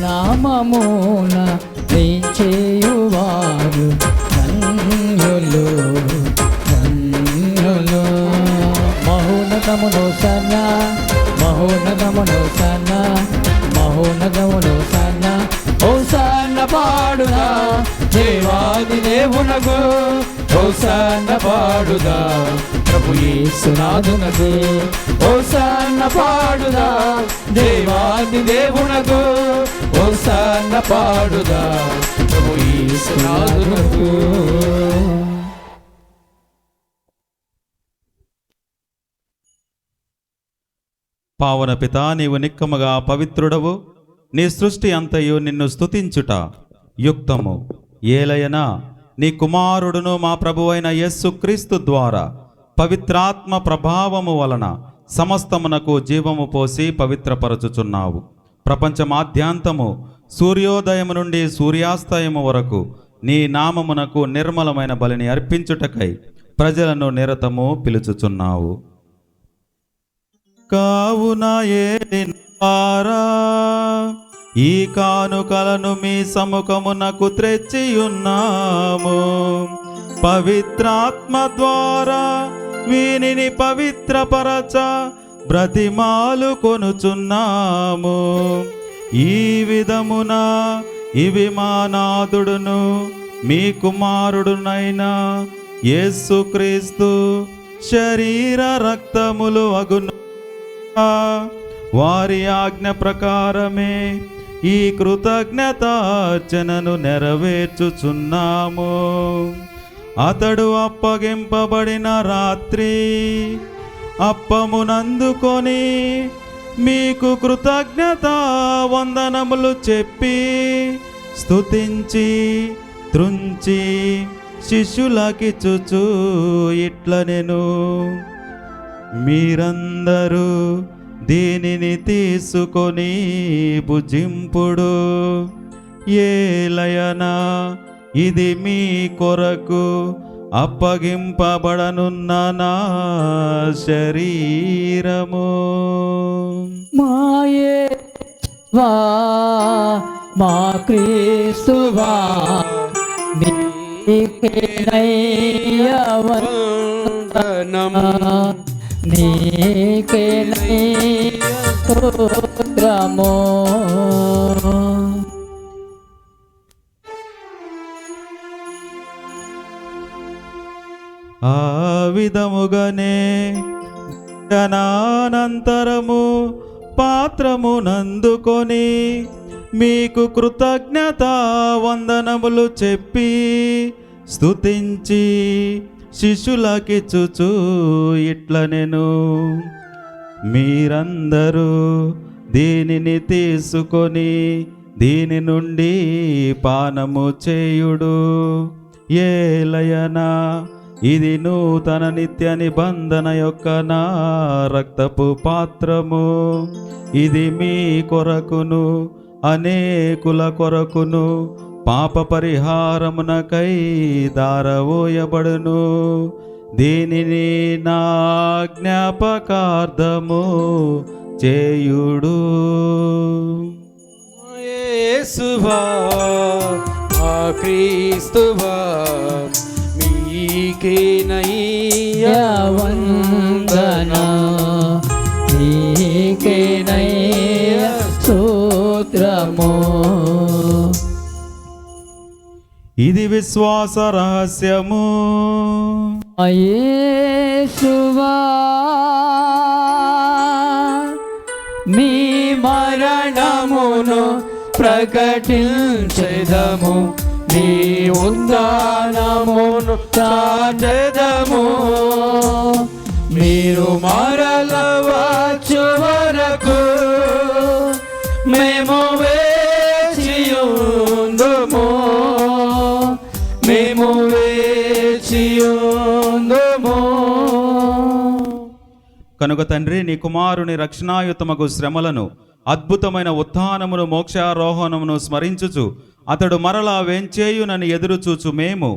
నామమున చేయువారు ధన్యులు ధన్యులు మహోన్నతమును సన్న మహోన్నతమును సన్న మహోన్నతమును సన్న హోసన్న పాడుదా దేవాది దేవునకు హోసన్న పాడుదా ప్రభు యేసునాథునకు హోసన్న పాడుదా దేవాది దేవునకు హోసన్న పాడుదా ప్రభు యేసునాథునకు. పావన పితా, నీవు నిక్కముగా పవిత్రుడవు, నీ సృష్టి అంతయు నిన్ను స్తుతించుట యుక్తము. ఏలయనా నీ కుమారుడును మా ప్రభువైన యేసుక్రీస్తు ద్వారా పవిత్రాత్మ ప్రభావము వలన సమస్తమునకు జీవము పోసి పవిత్రపరచుచున్నావు. ప్రపంచమాద్యాంతము సూర్యోదయము నుండి సూర్యాస్తయము వరకు నీ నామమునకు నిర్మలమైన బలిని అర్పించుటకై ప్రజలను నిరతము పిలుచుచున్నావు. కావున ఏలినవారా, ఈ కానుకలను మీ సముఖమునకు త్రెచ్చియున్నాము. పవిత్రాత్మ ద్వారా వీనిని పవిత్రపరచ బ్రతిమాలు కొనుచున్నాము. ఈ విధమున ఇవి మా నాథుడును మీ కుమారుడునైన యేసుక్రీస్తు శరీర రక్తములు అగును. వారి ఆజ్ఞ ప్రకారమే ఈ కృతజ్ఞతార్చనను నెరవేర్చుచున్నాము. అతడు అప్పగింపబడిన రాత్రి అప్పమునందుకొని మీకు కృతజ్ఞత వందనములు చెప్పి స్తుతించి త్రుంచి శిష్యులకిచ్చుచు ఇట్లనెను, మీరందరూ దీనిని తీసుకొని భుజింపుడు. ఏలయనా ఇది మీ కొరకు అప్పగింపబడనున్న నా శరీరము. మాయేవా మా క్రీస్తువా నీకేనయ్యా వందనము, నీకేనయ్యా స్తోత్రము. ఆ విధముగానే గణానంతరము పాత్రమునందుకొని మీకు కృతజ్ఞత వందనములు చెప్పి స్తుతించి శిష్యులకిచ్చుచు ఇట్లనెను, మీరందరూ దీనిని తీసుకొని దీని నుండి పానము చేయుడు. ఏలయనా ఇది నూతన నిత్య నిబంధన యొక్క నా రక్తపు పాత్రము. ఇది మీ కొరకును అనేకుల కొరకును పాప పరిహారమునకై దారవోయబడును. దీనిని నా జ్ఞాపకార్థము చేయుడు. యేసువా మా క్రీస్తువా నీకేనయ్యా వందనా, నీకేనయ్యా స్తోత్రము. ఇది విశ్వాస రహస్యము. యేసువా మీ మరణమును ప్రకటించెదము, నీ ఉద్ధానమును చాటెదము. మీ మీరు మరల వచ్చు వరకు మేము వేచియుందుము, మేము వేచియుందుము. కనుక తండ్రి, నీ కుమారుని రక్షణాయుతమగు శ్రమలను, అద్భుతమైన ఉత్థానమును, మోక్షారోహణమును స్మరించుచు అతడు మరలా వేంచేయునని ఎదురుచూచు మేము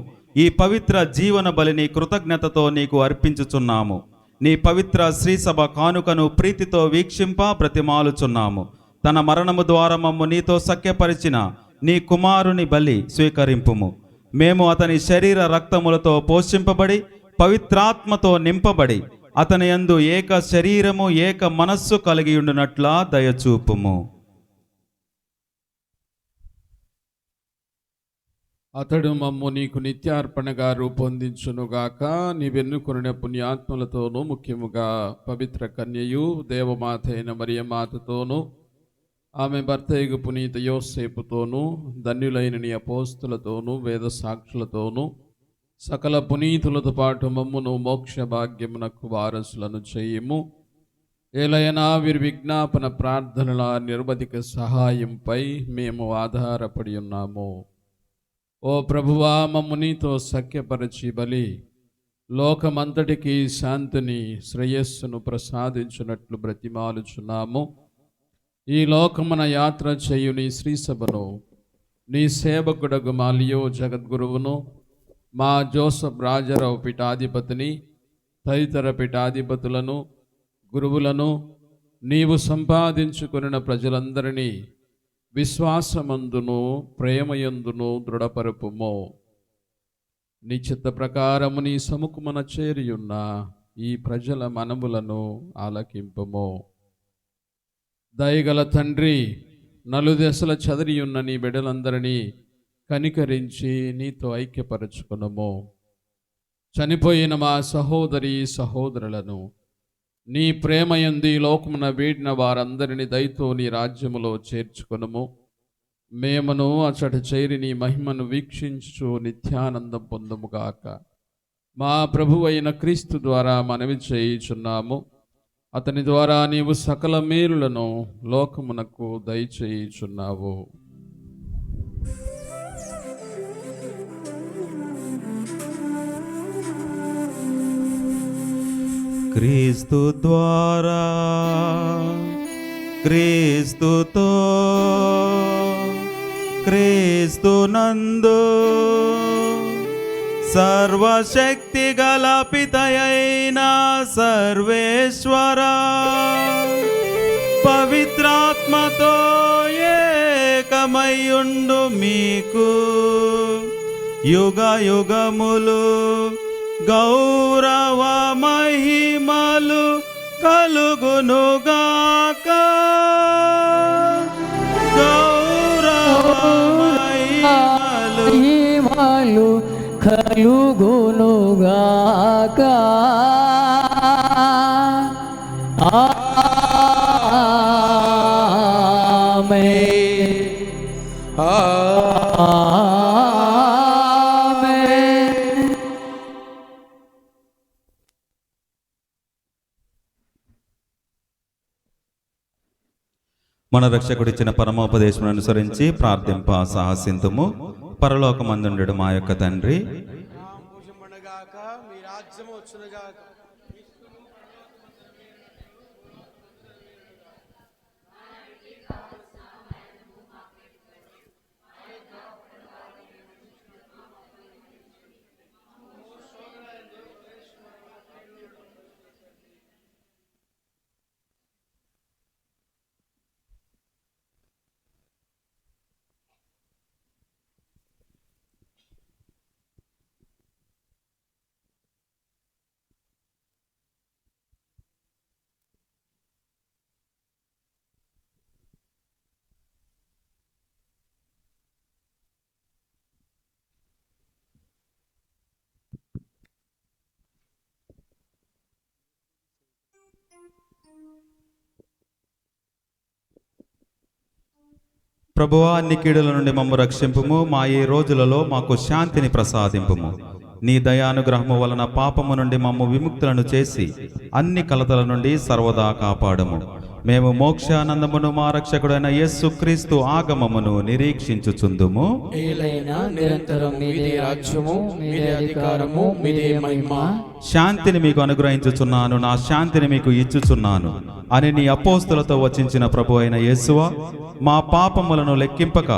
ఈ పవిత్ర జీవన బలిని కృతజ్ఞతతో నీకు అర్పించుచున్నాము. నీ పవిత్ర శ్రీసభ కానుకను ప్రీతితో వీక్షింప బ్రతిమాలుచున్నాము. తన మరణము ద్వారా మమ్ము నీతో సఖ్యపరిచిన నీ కుమారుని బలి స్వీకరింపుము. మేము అతని శరీర రక్తములతో పోషింపబడి పవిత్రాత్మతో నింపబడి అతని యందు ఏక శరీరము ఏక మనస్సు కలిగి ఉండునట్లా దయచూపుము. అతడు మమ్ము నీకు నిత్యార్పణగా రూపొందించునుగాక. నీవెన్నుకొనిన పుణ్యాత్మలతోనూ, ముఖ్యముగా పవిత్ర కన్యయు దేవమాత అయిన మరియమాతతోనూ, ఆమె భర్తయగు పునీత యోసేపుతోనూ, ధన్యులైన నీ అపోస్తులతోనూ, వేద సాక్షులతోనూ, సకల పునీతులతో పాటు మమ్మును మోక్ష భాగ్యమునకు వారసులను చేయుము. ఏలైనా వీరి విజ్ఞాపన ప్రార్థనల నిర్వధిక సహాయంపై మేము ఆధారపడి ఉన్నాము. ఓ ప్రభువా, మమ్ము నీతో సఖ్యపరచి బలి లోకమంతటికి శాంతిని, శ్రేయస్సును ప్రసాదించున్నట్లు బ్రతిమాలుచున్నాము. ఈ లోకమున యాత్ర చేయు నీ శ్రీసభను, నీ సేవకుడగు మాలియో జగద్గురువును, మా జోసఫ్ రాజారావు పీఠాధిపతిని, తదితర పీఠాధిపతులను, గురువులను, నీవు సంపాదించుకొనిన ప్రజలందరినీ విశ్వాసమందును ప్రేమయందును దృఢపరుపుము. నీ చిత్త ప్రకారము నీ సముఖమున చేరియున్న ఈ ప్రజల మనములను ఆలకింపుము. దయగల తండ్రి, నలుదెసల చదిరియున్న నీ బిడ్డలందరినీ కనికరించి నీతో ఐక్యపరచుకునము. చనిపోయిన మా సహోదరి సహోదరులను నీ ప్రేమయందు ఈ లోకమున వేడిన వారందరినీ దయతో నీ రాజ్యములో చేర్చుకొనుము. మేమును అచట చేరి నీ మహిమను వీక్షించు నిత్యానందం పొందముగాక. మా ప్రభువైన క్రీస్తు ద్వారా మనవి చేయుచున్నాము. అతని ద్వారా నీవు సకల మేలులను లోకమునకు దయచేయుచున్నావు. క్రీస్తు ద్వారా, క్రీస్తుతో, క్రీస్తునందు సర్వశక్తి గల పితయైన సర్వేశ్వర పవిత్రాత్మతో ఏకమయ్యుండు మీకు యుగ యుగములు గౌరవ మహిమలు కలుగునుగాక. గౌరవ మహిమలు కలుగునుగాక. ఆమేన్. మన రక్షకుడిచ్చిన పరమోపదేశమును అనుసరించి ప్రార్థింప సాహసింతుము. పరలోకమందుండెడు మా యొక్క తండ్రి, ప్రభువా, అన్ని కీడుల నుండి మమ్ము రక్షింపుము. మా ఈ రోజులలో మాకు శాంతిని ప్రసాదింపుము. నీ దయానుగ్రహము వలన పాపము నుండి మమ్ము విముక్తులను చేసి అన్ని కలతల నుండి సర్వదా కాపాడము. మేము మోక్షానందమును మా రక్షకుడైన యేసుక్రీస్తు ఆగమమును నిరీక్షించుచుందుము. ఏలైనా నిరంతరం మీదే రాజ్యము, మీదే అధికారము, మీదే మహిమ. శాంతిని మీకు అనుగ్రహించుచున్నాను, నా శాంతిని మీకు ఇచ్చుచున్నాను అని నీ అపోస్తులతో వచించిన ప్రభు అయిన యేసువా, మా పాపములను లెక్కింపక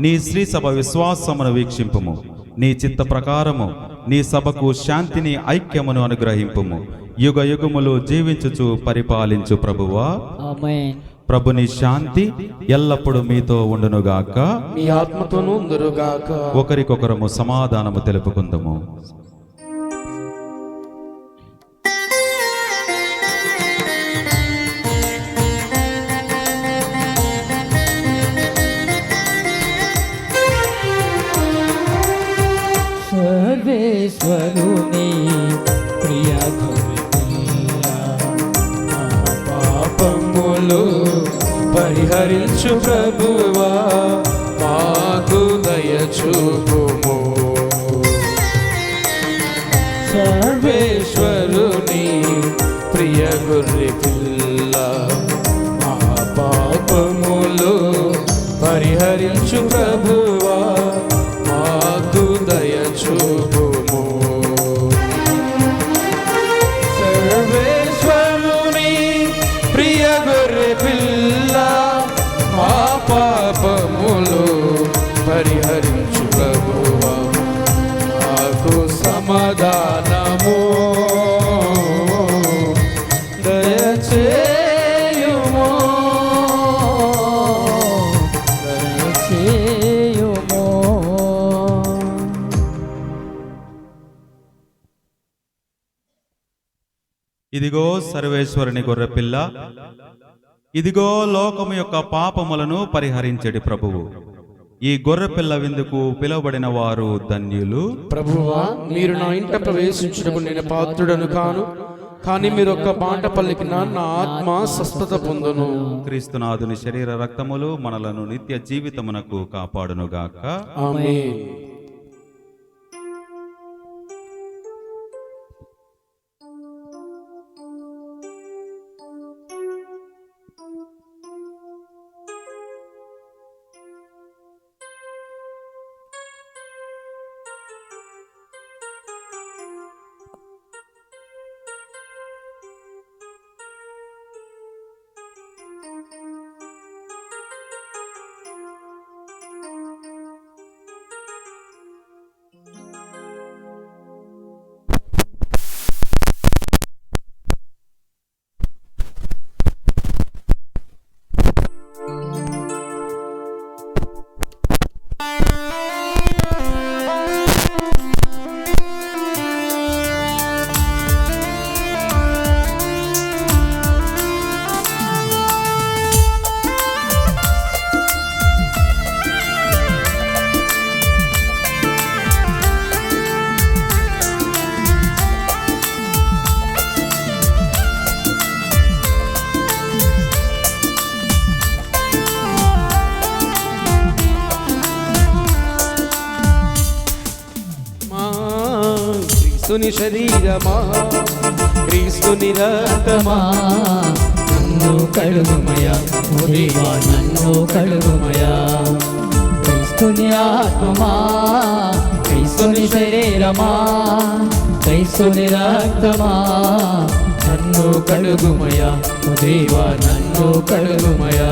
నీ శ్రీ సభ విశ్వాసమును వీక్షింపుము. నీ చిత్త ప్రకారము నీ సభకు శాంతిని, ఐక్యమును అనుగ్రహింపుము. యుగ యుగములు జీవించుచు పరిపాలించు ప్రభువా. ఆమేన్. ప్రభుని శాంతి ఎల్లప్పుడూ మీతో ఉండునుగాక. మీ ఆత్మతోనూ ఉందురుగాక. ఒకరికొకరము సమాధానము తెలుపుకుందాము. సర్వేశ్వరుని ప్రియ గొర్రెపిల్ల, మా పాపములు పరిహరించు ప్రభువా, మాకు దయ చూపుము. సర్వేశ్వరుని ప్రియ గొర్రె పిల్ల, మా పాపములు పరిహరించు ప్రభువా, మాకు దయ చూపుము. సర్వేశ్వరుని ప్రియ గొర్రె పిల్ల, మా పాపములు పరిహరించు ప్రభువా, మాకు సమాధానము దయచేయుము. దయచేయుము. ఇదిగో సర్వేశ్వరుని గొర్రెపిల్ల, ఇదిగో లోకము యొక్క పాపములను పరిహరించెడి ప్రభువు. ఈ గొర్రెపిల్ల విందుకు పిలువబడిన వారు ధన్యులు. ప్రభువా, మీరు నా ఇంట ప్రవేశించుటకు నేను పాత్రుడను కాను, కానీ మీరు ఒక్క మాట పలికిన నా ఆత్మ స్వస్థత పొందును. క్రీస్తునాథుని శరీర రక్తములు మనలను నిత్య జీవితమునకు కాపాడునుగాక. ఆమేన్. క్రీస్తుని శరీరమా, క్రీస్తుని రక్తమా, నన్ను కడుగుమయా, ఓ దేవా నన్ను కడుగుమయా. క్రీస్తుని ఆత్మమా, క్రీస్తుని శరీరమా, క్రీస్తుని రక్తమా, నన్ను కడుగుమయా, ఓ దేవా నన్ను కడుగుమయా.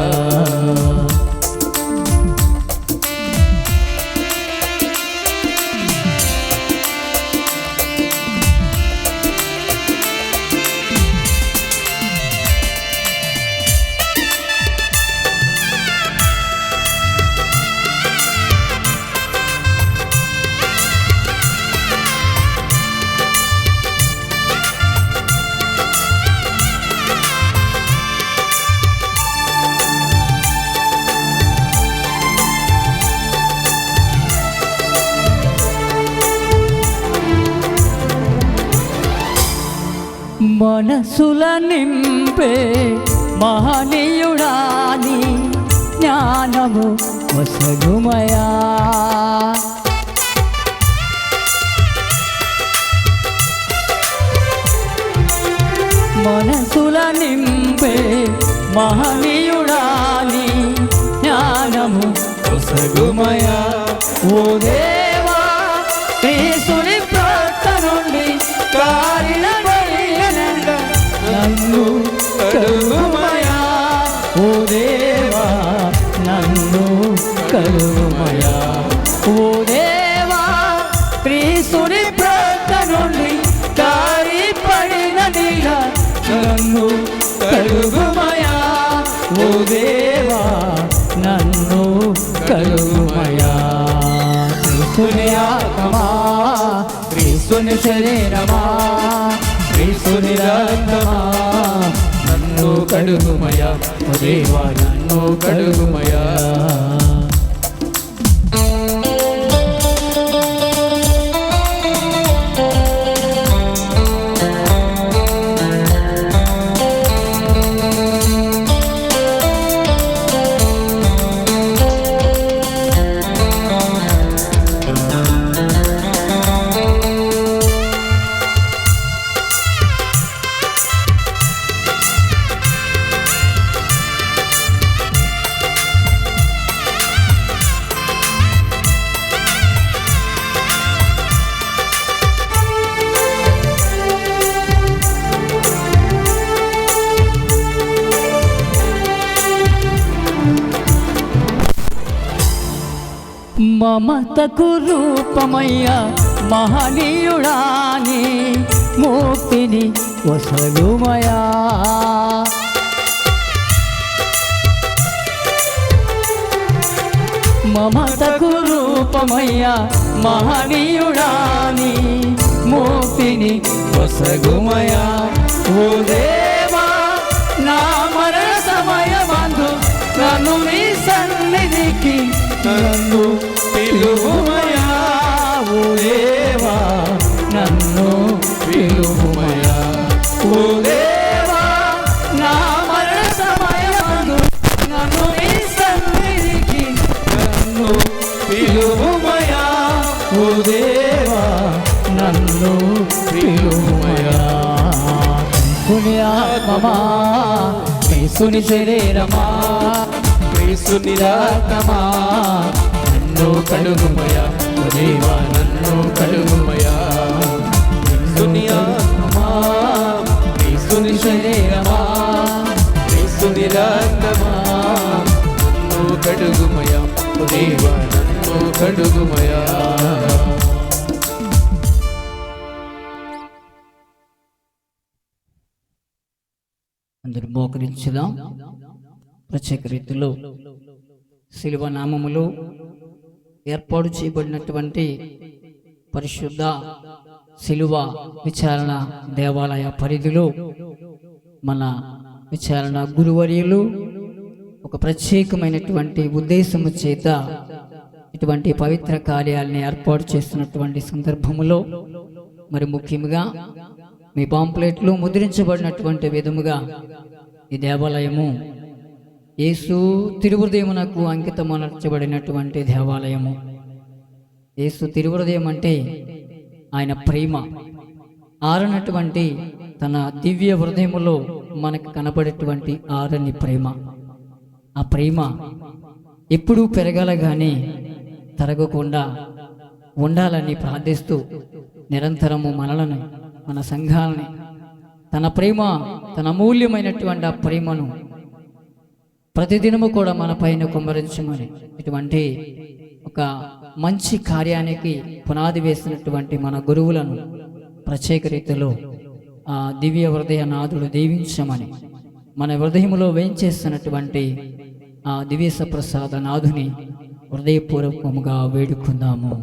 మనసుల నింపే మహనీయుడాని జ్ఞానము వసగుమయా. మనసుల నింపే మహనీయుడాని జ్ఞానము కొసగుమయా ఓ దేవా యేసుని ప్రక్క నుండి కారిన బలియనంద నన్ను కలుగుమయా ఓ దేవా నన్ను కలుగుమయా ఓ దేవా క్రీస్తుని ప్రక్క నుండి కారి పడిన నీల నన్ను కలుగుమయా ఓ దేవా నన్ను కలుగుమయా క్రీస్తుని ఆత్మా క్రీస్తుని శరీరమా క్రీస్తుని రక్తమా నన్ను కడుగుమయా ఓ దేవా నన్ను కడుగుమయా మమతకు రూపమయ్యా మహనీయుడాని ముక్తిని వసగుమయా మమతకు రూపమయ్యా మహనీయుడాని ముక్తిని వసగుమయా ఓ దేవా నా మరణ సమయమందు నన్ను నీ సన్నిధికి నన్ను పిలువుమయా ఓ దేవా నన్ను పిలువుమయా ఓ దేవా నా మరణ సమయమందు నన్ను నీ సన్నిధికి నన్ను పిలువుమయా ఓ దేవా నన్ను పిలువుమయా క్రీస్తుని ఆత్మమా క్రీస్తుని శరీరమా క్రీస్తుని రక్తమా నన్ను కడుగుమయా ఓ దేవా నన్ను కడుగుమయా క్రీస్తుని ఆత్మా క్రీస్తుని శరీరమా క్రీస్తుని రక్తమా నన్ను కడుగుమయా ఓ దేవా నన్ను కడుగుమయా అందరూ మోకరించుదాం. ప్రత్యేక రీతిలో శిలువ నామములో ఏర్పాటు చేయబడినటువంటి పరిశుద్ధ శిలువ విచారణ దేవాలయ పరిధిలో మన విచారణ గురువర్యులు ఒక ప్రత్యేకమైనటువంటి ఉద్దేశము చేత ఇటువంటి పవిత్ర కార్యాలని ఏర్పాటు చేస్తున్నటువంటి సందర్భములో మరి ముఖ్యంగా మీ పాంప్లెట్లు ముద్రించబడినటువంటి విధముగా ఈ దేవాలయము యేసు తిరుహృదయమునకు అంకితమనర్చబడినటువంటి దేవాలయము. యేసు తిరుహృదయం అంటే ఆయన ప్రేమ ఆరనటువంటి తన దివ్య హృదయములో మనకు కనపడేటువంటి ఆరని ప్రేమ. ఆ ప్రేమ ఎప్పుడూ పెరగాల కానీ తరగకుండా ఉండాలని ప్రార్థిస్తూ నిరంతరము మనలను మన సంఘాలని తన ప్రేమ తన అమూల్యమైనటువంటి ఆ ప్రేమను ప్రతిదినము కూడా మన పైన కుమ్మరించమని ఇటువంటి ఒక మంచి కార్యానికి పునాది వేసినటువంటి మన గురువులను ప్రత్యేక రీతిలో ఆ దివ్య హృదయ నాథుడు దీవించమని మన హృదయములో వేంచేస్తున్నటువంటి ఆ దివ్య సప్రసాద నాథుని హృదయపూర్వకముగా వేడుకుందాము.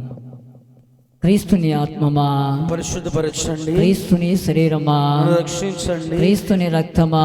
క్రీస్తుని ఆత్మమా పరిశుద్ధపరచండి, క్రీస్తుని శరీరమా రక్షించండి, క్రీస్తుని రక్తమా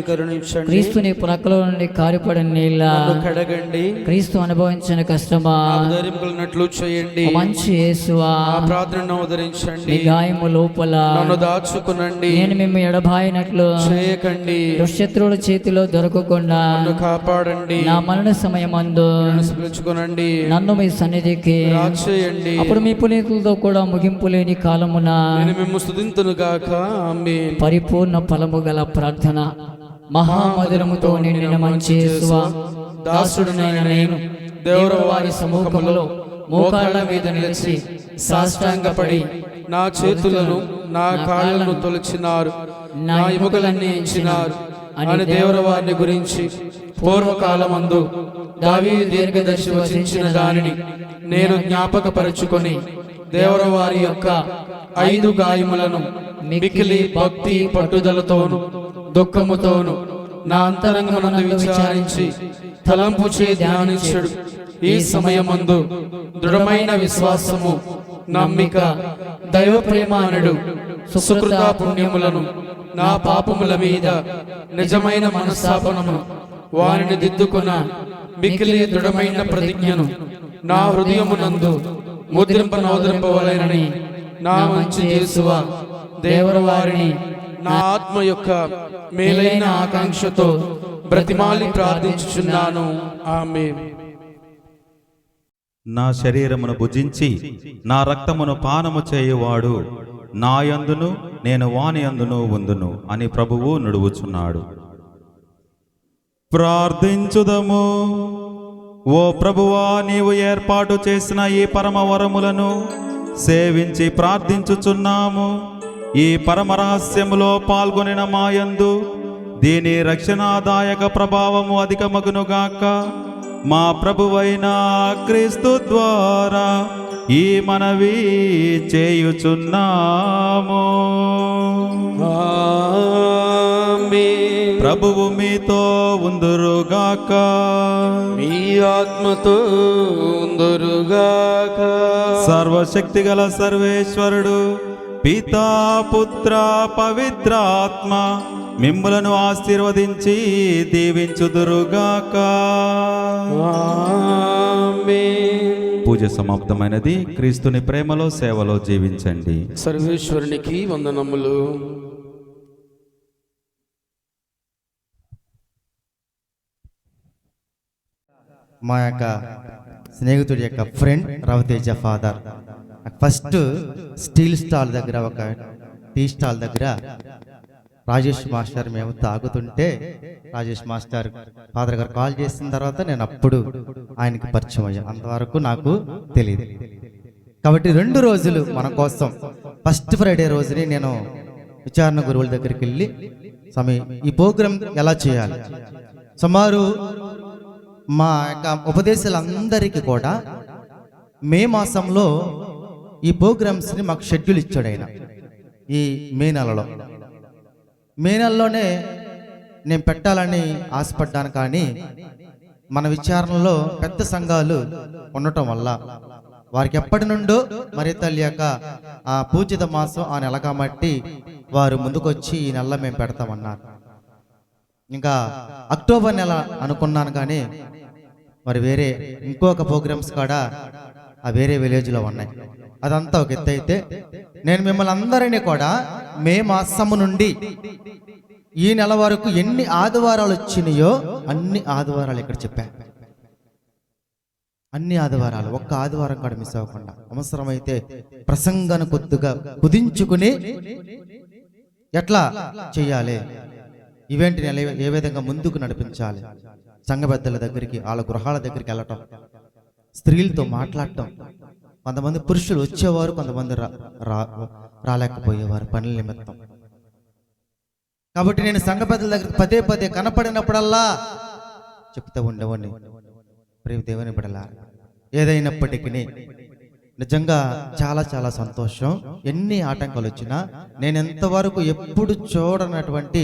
కరుణించండి, క్రీస్తుని ప్రక్కలో నుండి కారిపడిన నీళ్ళ కడగండి, క్రీస్తు అనుభవించిన కష్టమా ధరింపులన్నట్లు చేయండి. మంచి యేసువా ప్రార్థన ఉదరించండి, మీ గాయము లోపల నన్ను దాచుకునండి, నేను మేము ఎడబాయినట్లు చేయకండి, దుశ్శత్రువుల చేతిలో దొరకకుండా కాపాడండి, నా మరణ సమయమందు పిలుచుకునండి, నన్ను మీ సన్నిధికి చేయండి. అప్పుడు ఇప్పుడు మీ పునీతులతో కూడా ముగింపు లేని కాలమున నేను మిమ్ము స్తుతింతును గాక. ఆమేన్. పరిపూర్ణ ఫలము గల ప్రార్థన. మహామధురముతో నిండిన మంచి యేసువా, దాసుడునైన నేను దేవుడు వారి సముఖములో మోకాళ్ళ మీద నిలిచి సాష్టాంగపడి నా చేతులను నా కాళ్ళను తొలచినారు, నా ఎముకలన్నీ ఇచ్చినారు అని దేవుడు వారిని గురించి పూర్వకాలమందు దావీదు దీర్ఘదర్శి వచించిన దానిని నేను జ్ఞాపకపరచుకొని దేవుడు వారి యొక్క 5 గాయములను మిక్కిలి భక్తి పట్టుదలతోను దుఃఖముతోను నా అంతరంగమునందు విచారించి తలంపు చే ధ్యానించుడు. ఈ సమయమందు దృఢమైన విశ్వాసము, నమ్మిక, దైవ ప్రేమానుడు సుకృత పుణ్యములను, నా పాపముల మీద నిజమైన మనస్తాపనము, వారిని దిద్దుకున్న మిక్కిలి దృఢమైన ప్రతిజ్ఞను నా హృదయమునందు ముద్రింపనోదరింపవలెనని నా మంచి యేసువా, దేవుడు వారిని నా ఆత్మ యొక్క మేలైన ఆకాంక్షతో బ్రతిమాలి ప్రార్థించుచున్నాను. ఆమేన్. నా శరీరమును భుజించి నా రక్తమును పానము చేయువాడు నా యందును నేను వాని యందును ఉందును అని ప్రభువు నుడువుచున్నాడు. ప్రార్థించుదము. ఓ ప్రభువా, నీవు ఏర్పాటు చేసిన ఈ పరమ వరములను సేవించి ప్రార్థించుచున్నాము. ఈ పరమ రహస్యములో పాల్గొనిన మాయందు దీని రక్షణాదాయక ప్రభావము అధికమగునుగాక. మా ప్రభువైన క్రీస్తు ద్వారా ఈ మనవి చేయుచున్నాము. ఆమేన్. ప్రభువు మీతో ఉందురుగాక. మీ ఆత్మతో ఉందురుగాక. సర్వశక్తిగల సర్వేశ్వరుడు పితా పుత్ర పవిత్రాత్మ మిమ్ములను ఆశీర్వదించి దీవించుదురుగాక. ఆమేన్. పూజ సమాప్తమైనది. క్రీస్తుని ప్రేమలో సేవలో జీవించండి. సర్వేశ్వరునికి వందనములు. మా యొక్క స్నేహితుడి యొక్క friend Raviteja father first steel stall దగ్గర, ఒక టీ స్టాల్ దగ్గర రాజేష్ మాస్టర్ మేము తాగుతుంటే రాజేష్ మాస్టర్ ఫాదర్ గారు కాల్ చేసిన తర్వాత నేను అప్పుడు ఆయనకి పరిచయం అయ్యాను. అంతవరకు నాకు తెలియదు. కాబట్టి 2 రోజులు మన కోసం ఫస్ట్ ఫ్రైడే రోజుని నేను విచారణ గురువుల దగ్గరికి వెళ్ళి స్వామి ఈ ప్రోగ్రాం ఎలా చేయాలి, సుమారు మా యొక్క ఉపదేశాలందరికీ కూడా మే మాసంలో ఈ ప్రోగ్రామ్స్ని మాకు షెడ్యూల్ ఇచ్చాడు ఆయన. ఈ మే నెలలోనే నేను పెట్టాలని ఆశపడ్డాను. కానీ మన విచారణలో పెద్ద సంఘాలు ఉండటం వల్ల వారికి ఎప్పటి నుండో మరి తల్లి యొక్క ఆ పూజిత మాసం ఆ నెల కాబట్టి వారు ముందుకొచ్చి ఈ నెలలో మేము పెడతామన్నారు. ఇంకా అక్టోబర్ నెల అనుకున్నాను, కానీ మరి వేరే ఇంకొక ప్రోగ్రామ్స్ కూడా ఆ వేరే విలేజ్లో ఉన్నాయి. అదంతా ఒక ఎత్తు అయితే నేను మిమ్మల్ని అందరినీ కూడా మే మాసము నుండి ఈ నెల వరకు ఎన్ని ఆదివారాలు వచ్చినాయో అన్ని ఆదివారాలు ఇక్కడ చెప్పాను. అన్ని ఆదివారాలు, ఒక్క ఆదివారం కూడా మిస్ అవ్వకుండా అవసరమైతే ప్రసంగాన్ని కొద్దిగా కుదించుకుని ఎట్లా చేయాలి, ఈవెంట్ని ఏ విధంగా ముందుకు నడిపించాలి, సంఘ పెద్దల దగ్గరికి వాళ్ళ గృహాల దగ్గరికి వెళ్ళటం, స్త్రీలతో మాట్లాడటం. కొంతమంది పురుషులు వచ్చేవారు, కొంతమంది రాలేకపోయేవారు పనుల నిమిత్తం. కాబట్టి నేను సంఘ పెద్దల దగ్గరికి పదే పదే కనపడినప్పుడల్లా చెప్తూ ఉండేవాడిని, ప్రేమ దేవుని బిడ్డలా, ఏదైనప్పటికీ నిజంగా చాలా చాలా సంతోషం. ఎన్ని ఆటంకాలు వచ్చినా నేను ఎంతవరకు ఎప్పుడు చూడనటువంటి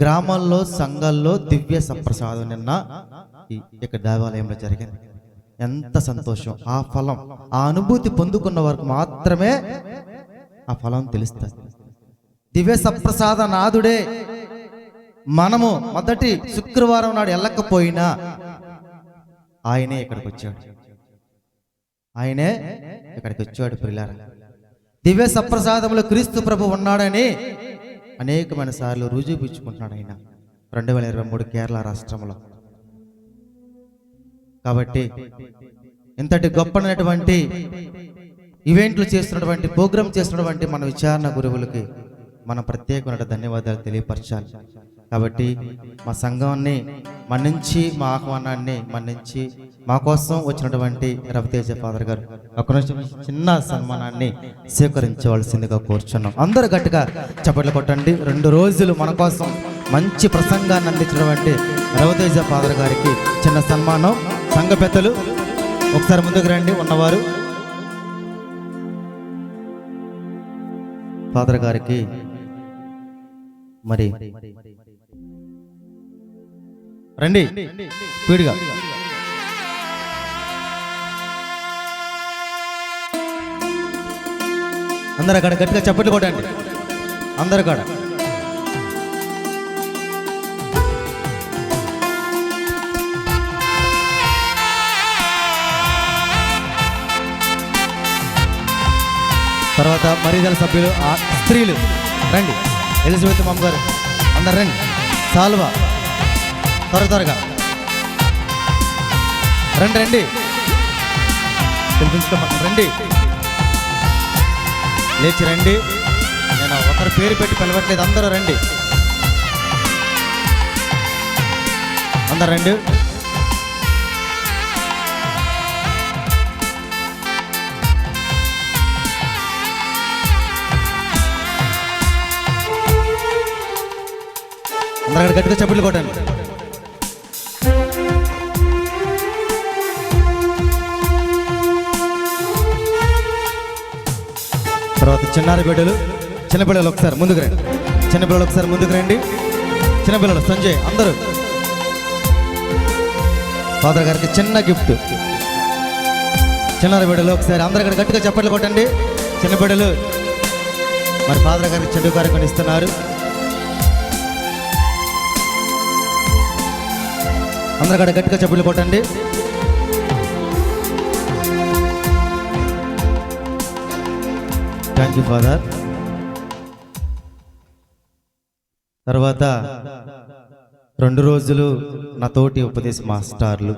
గ్రామాల్లో సంఘాల్లో దివ్య సప్రసాదం నిన్న ఇక్కడ దేవాలయంలో జరిగింది. ఎంత సంతోషం! ఆ ఫలం, ఆ అనుభూతి పొందుకున్న వరకు మాత్రమే ఆ ఫలం తెలుస్తుంది. దివ్య సప్రసాద నాథుడే మనము మొదటి శుక్రవారం నాడు వెళ్ళకపోయినా ఆయనే ఇక్కడికి వచ్చాడు. ఆయనే ఇక్కడికి వచ్చాడు. ప్రియులారా, దివ్య సప్రసాదంలో క్రీస్తు ప్రభు ఉన్నాడని అనేకమైన సార్లు రుజువుపించుకుంటున్నాడు ఆయన 2023 కేరళ రాష్ట్రంలో. కాబట్టి ఇంతటి గొప్పనటువంటి ఈవెంట్లు చేస్తున్నటువంటి ప్రోగ్రామ్ చేస్తున్నటువంటి మన విచారణ గురువులకి మనం ప్రత్యేకమైన ధన్యవాదాలు తెలియపరచాలి. కాబట్టి మా సంఘాన్ని మన్నించి, మా ఆహ్వానాన్ని మన్నించి మా కోసం వచ్చినటువంటి రవితేజ ఫాదర్ గారు ఒక నిమిషం చిన్న సన్మానాన్ని స్వీకరించవలసిందిగా కోరుచున్నాం. అందరూ గట్టిగా చప్పట్లు కొట్టండి. 2 రోజులు మన కోసం మంచి ప్రసంగాన్ని అందించినటువంటి రవితేజ ఫాదర్ గారికి చిన్న సన్మానం. సంఘ పెద్దలు ఒకసారి ముందుకు రండి. ఉన్నవారు ఫాదర్ గారికి మరి రండి స్పీడ్గా. అందరు అక్కడ గట్టిగా చప్పట్లు కొట్టండి. అందరు కాడ తర్వాత మరీదల సభ్యులు, స్త్రీలు రండి. ఎలిజబెత్ మామ గారు అందరు రండి. సాల్వా త్వరగా రండి రండి రండి, లేచి రండి. నేను ఒకరి పేరు పెట్టి పిలవట్లేదు, అందరూ రండి. అందరు రండి. అందరు గట్టిగా చప్పట్లు కొట్టండి. తర్వాత చిన్నపిల్లలు ఒకసారి ముందుకు రండి. చిన్నపిల్లలు ఒకసారి ముందుకు రండి. చిన్నపిల్లలు సంజయ్ అందరూ ఫాదర్ గారికి చిన్న గిఫ్ట్. చిన్నారి బిడ్డలు ఒకసారి అందరు ఇక్కడ గట్టిగా చప్పట్లు కొట్టండి. చిన్న బిడ్డలు మరి ఫాదర్ గారికి చెడు కార్యక్రమం ఇస్తున్నారు. అందరు ఇక్కడ గట్టిగా చప్పట్లు కొట్టండి. Thank you father. తర్వాత 2 రోజులు నా తోటి ఉపదేశ మాస్టర్లు